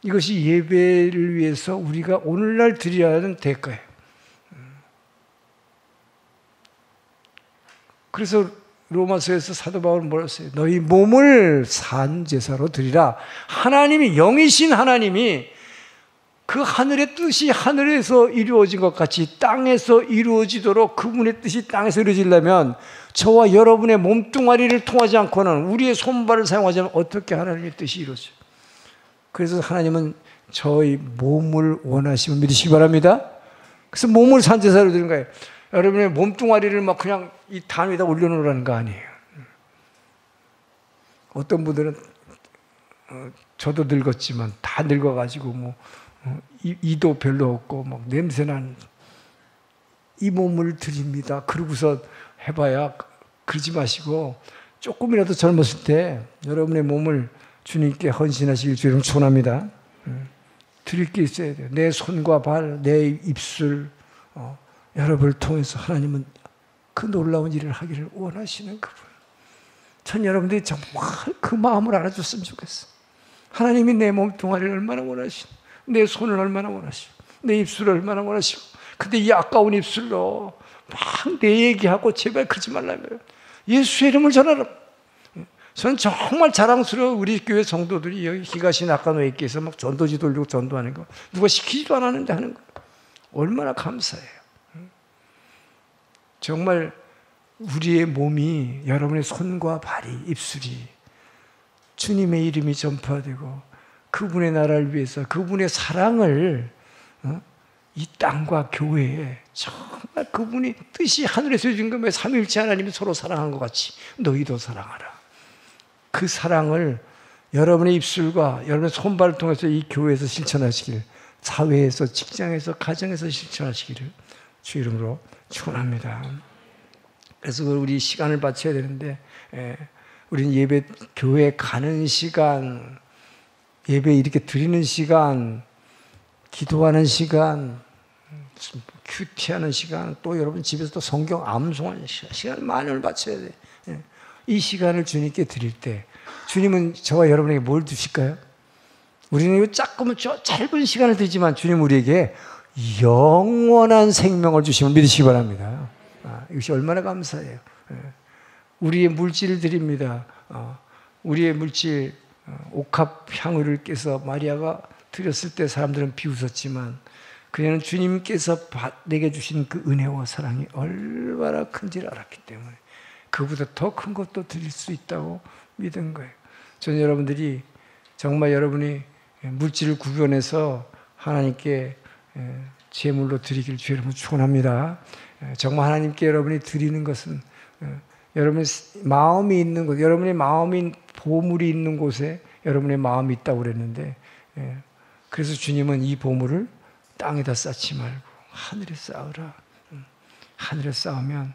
이것이 예배를 위해서 우리가 오늘날 드려야 하는 대가예요. 그래서 로마서에서 사도 바울은 뭐라고 했어요? 너희 몸을 산 제사로 드리라. 하나님이 영이신 하나님이 그 하늘의 뜻이 하늘에서 이루어진 것 같이 땅에서 이루어지도록 그분의 뜻이 땅에서 이루어지려면 저와 여러분의 몸뚱아리를 통하지 않고는, 우리의 손발을 사용하지 않으면 어떻게 하나님의 뜻이 이루어져요? 그래서 하나님은 저희 몸을 원하시면 믿으시기 바랍니다. 그래서 몸을 산제사로 드리는 거예요. 여러분의 몸뚱아리를 막 그냥 이 단 위에다 올려놓으라는 거 아니에요. 어떤 분들은 저도 늙었지만 다 늙어가지고 뭐 이도 별로 없고 막 냄새난 이 몸을 드립니다. 그러고서 해봐야, 그러지 마시고 조금이라도 젊었을 때 여러분의 몸을 주님께 헌신하시길 주님 축원합니다. 드릴 게 있어야 돼요. 내 손과 발, 내 입술, 여러분을 통해서 하나님은 그 놀라운 일을 하기를 원하시는 그분. 전 여러분들이 정말 그 마음을 알아줬으면 좋겠어. 하나님이 내 몸뚱아리를 얼마나 원하시고, 내 손을 얼마나 원하시고, 내 입술을 얼마나 원하시고, 근데 이 아까운 입술로 막 내 얘기하고 제발 그러지 말라고요. 예수의 이름을 전하라. 저는 정말 자랑스러워. 우리 교회 성도들이 여기 기가시 낙관회께서 막 전도지 돌리고 전도하는 거 누가 시키지도 않았는데 하는 거 얼마나 감사해요. 정말 우리의 몸이, 여러분의 손과 발이, 입술이 주님의 이름이 전파되고 그분의 나라를 위해서 그분의 사랑을 이 땅과 교회에 정말 그분이 뜻이 하늘에서 주신 것에 삼위일체 하나님이 서로 사랑한 것 같이 너희도 사랑하라. 그 사랑을 여러분의 입술과 여러분의 손발을 통해서 이 교회에서 실천하시길, 사회에서, 직장에서, 가정에서 실천하시기를 주 이름으로 축원합니다. 그래서 우리 시간을 바쳐야 되는데, 우리는 예배, 교회 가는 시간, 예배 이렇게 드리는 시간, 기도하는 시간, 큐티하는 시간, 또 여러분 집에서 또 성경 암송하는 시간 많이 바쳐야 돼. 이 시간을 주님께 드릴 때 주님은 저와 여러분에게 뭘 주실까요? 우리는 이 짧은 시간을 드리지만 주님 우리에게 영원한 생명을 주심을 믿으시기 바랍니다. 이것이 얼마나 감사해요. 우리의 물질을 드립니다. 우리의 물질, 옥합 향유를 깨서 마리아가 드렸을 때 사람들은 비웃었지만 그녀는 주님께서 내게 주신 그 은혜와 사랑이 얼마나 큰지를 알았기 때문에 그보다 더 큰 것도 드릴 수 있다고 믿은 거예요. 저는 여러분들이 정말 여러분이 물질을 구별해서 하나님께 제물로 드리기를 주의 이름으로 축원합니다. 정말 하나님께 여러분이 드리는 것은 여러분의 마음이 있는 곳, 여러분의 마음인 보물이 있는 곳에 여러분의 마음이 있다고 그랬는데, 그래서 주님은 이 보물을 땅에다 쌓지 말고 하늘에 쌓으라. 하늘에 쌓으면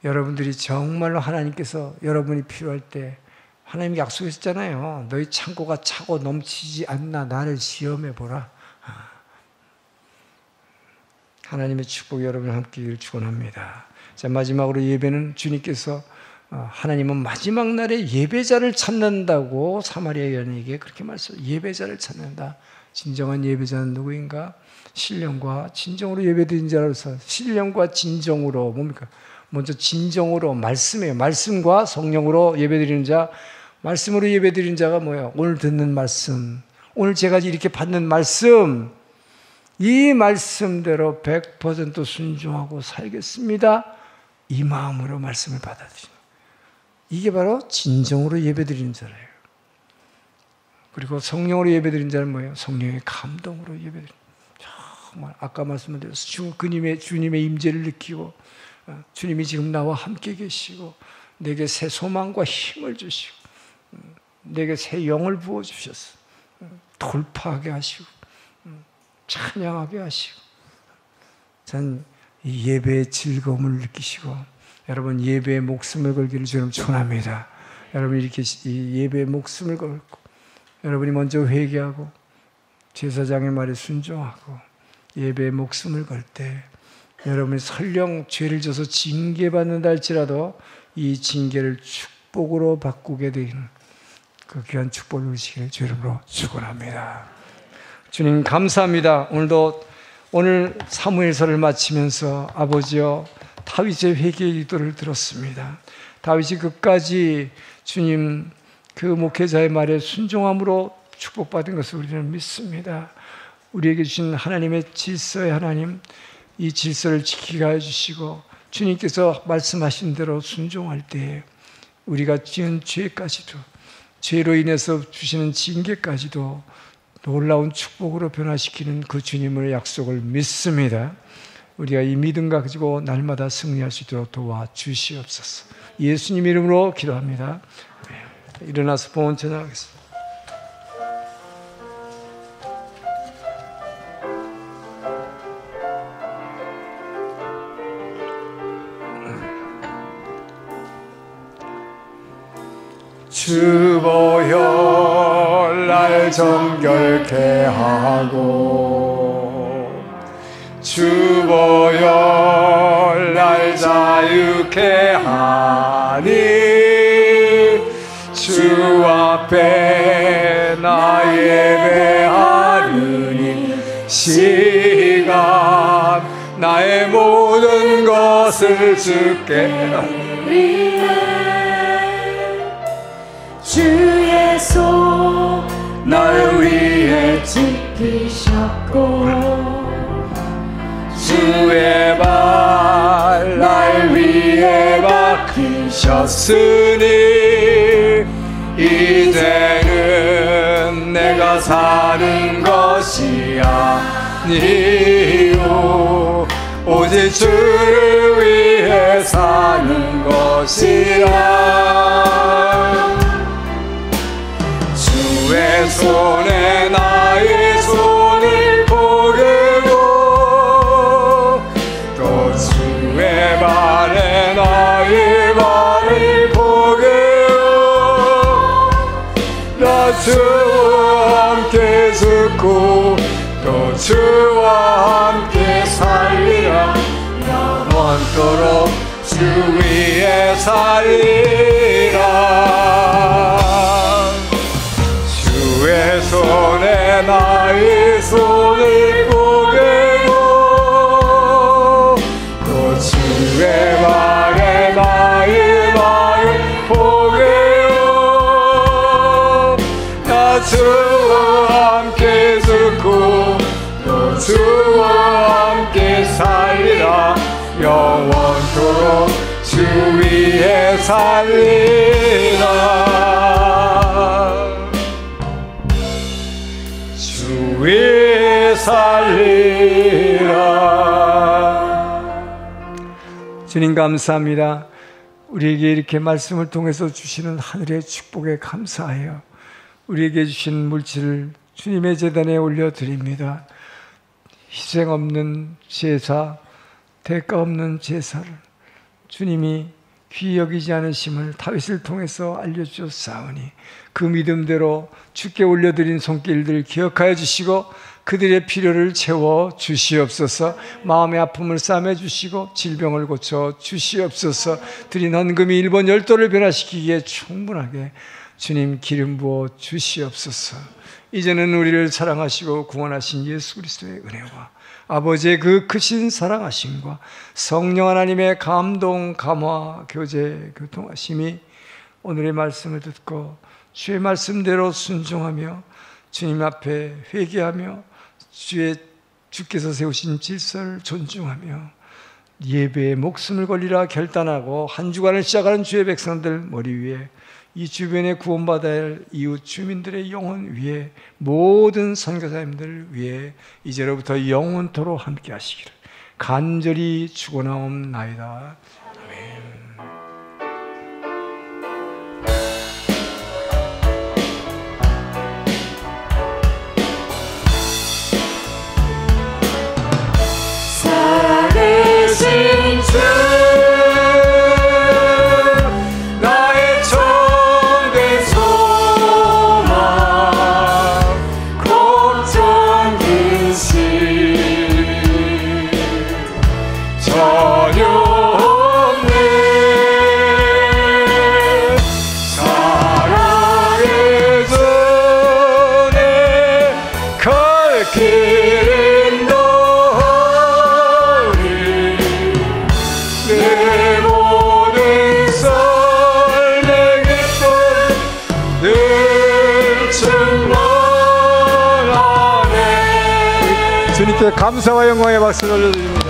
여러분들이 정말로 하나님께서 여러분이 필요할 때, 하나님이 약속하셨잖아요. 너희 창고가 차고 넘치지 않나 나를 시험해 보라. 하나님의 축복이 여러분 함께 있기를 축원합니다. 자, 마지막으로 예배는 주님께서 하나님은 마지막 날에 예배자를 찾는다고 사마리아 여인에게 그렇게 말씀해요. 예배자를 찾는다. 진정한 예배자는 누구인가? 신령과 진정으로 예배드린 자로서, 신령과 진정으로 뭡니까? 먼저 진정으로 말씀이에요. 말씀과 성령으로 예배드리는 자. 말씀으로 예배드리는 자가 뭐예요? 오늘 듣는 말씀, 오늘 제가 이렇게 받는 말씀, 이 말씀대로 100% 순종하고 살겠습니다. 이 마음으로 말씀을 받아들이는, 이게 바로 진정으로 예배드리는 자예요. 그리고 성령으로 예배드리는 자는 뭐예요? 성령의 감동으로 예배드리는, 정말 아까 말씀드렸어요. 주님의 임재를 느끼고 주님이 지금 나와 함께 계시고 내게 새 소망과 힘을 주시고 내게 새 영을 부어주셔서 돌파하게 하시고 찬양하게 하시고, 전 이 예배의 즐거움을 느끼시고 여러분 예배의 목숨을 걸기를 주님 축원합니다. 여러분 이렇게 이 예배의 목숨을 걸고 여러분이 먼저 회개하고 제사장의 말에 순종하고 예배의 목숨을 걸 때 여러분이 설령 죄를 져서 징계받는다 할지라도 이 징계를 축복으로 바꾸게 되는 그 귀한 축복을 누리시기를 주 이름으로 축원합니다. 주님 감사합니다. 오늘 사무엘서를 마치면서 아버지여 다윗의 회개의 기도를 들었습니다. 다윗이 끝까지 주님 그 목회자의 말에 순종함으로 축복받은 것을 우리는 믿습니다. 우리에게 주신 하나님의 질서의 하나님, 이 질서를 지키게 하여 주시고 주님께서 말씀하신 대로 순종할 때에 우리가 지은 죄까지도, 죄로 인해서 주시는 징계까지도 놀라운 축복으로 변화시키는 그 주님의 약속을 믿습니다. 우리가 이 믿음과 가지고 날마다 승리할 수 있도록 도와주시옵소서. 예수님 이름으로 기도합니다. 일어나서 봉헌 찬양하겠습니다. 주보혈 날 정결케 하고 주보혈 날 자유케 하니 주 앞에 나 예배하느니 시간 나의 모든 것을 주께 주의 손 날 위해 지키셨고 주의 발 날 위해 박히셨으니 이제는 내가 사는 것이 아니요 오직 주를 위해 사는 것이라. 주의 손에 나의 손을 포개고 또 주의 발에 나의 발을 포개고 나 주와 함께 죽고 또 주와 함께 살리라. 영원토록 주 위에 살리라. 주의 손에 나의 손을 포개고 또 주의 발에 나의 발을 포개고 나 주와 함께 죽고 또 주와 함께 살리라. 영원토록 주 위에 살리라. 주 위에 살리라. 주님 감사합니다. 우리에게 이렇게 말씀을 통해서 주시는 하늘의 축복에 감사하여 우리에게 주신 물질을 주님의 제단에 올려드립니다. 희생 없는 제사, 대가 없는 제사를 주님이 귀히 여기지 않으심을 다윗을 통해서 알려주셨사오니 그 믿음대로 주께 올려드린 손길들 기억하여 주시고 그들의 필요를 채워 주시옵소서. 마음의 아픔을 싸매 주시고 질병을 고쳐 주시옵소서. 드린 헌금이 일본 열도를 변화시키기에 충분하게 주님 기름 부어 주시옵소서. 이제는 우리를 사랑하시고 구원하신 예수 그리스도의 은혜와 아버지의 그 크신 사랑하심과 성령 하나님의 감동, 감화, 교제, 교통하심이 오늘의 말씀을 듣고 주의 말씀대로 순종하며 주님 앞에 회개하며 주께서 세우신 질서를 존중하며 예배에 목숨을 걸리라 결단하고 한 주간을 시작하는 주의 백성들 머리 위에 이 주변에 구원받아야 할 이웃 주민들의 영혼 위에 모든 선교사님들 위에 이제로부터 영원토록 함께 하시기를 간절히 축원하옵나이다. 살아계신 주 나의 참된 소망 걱정 근심 전혀 없네. 사랑의 전에 갈 길은 내 모든 삶의 기쁨 늘 충만 주님께 감사와 영광의 박수를 올려드립니다.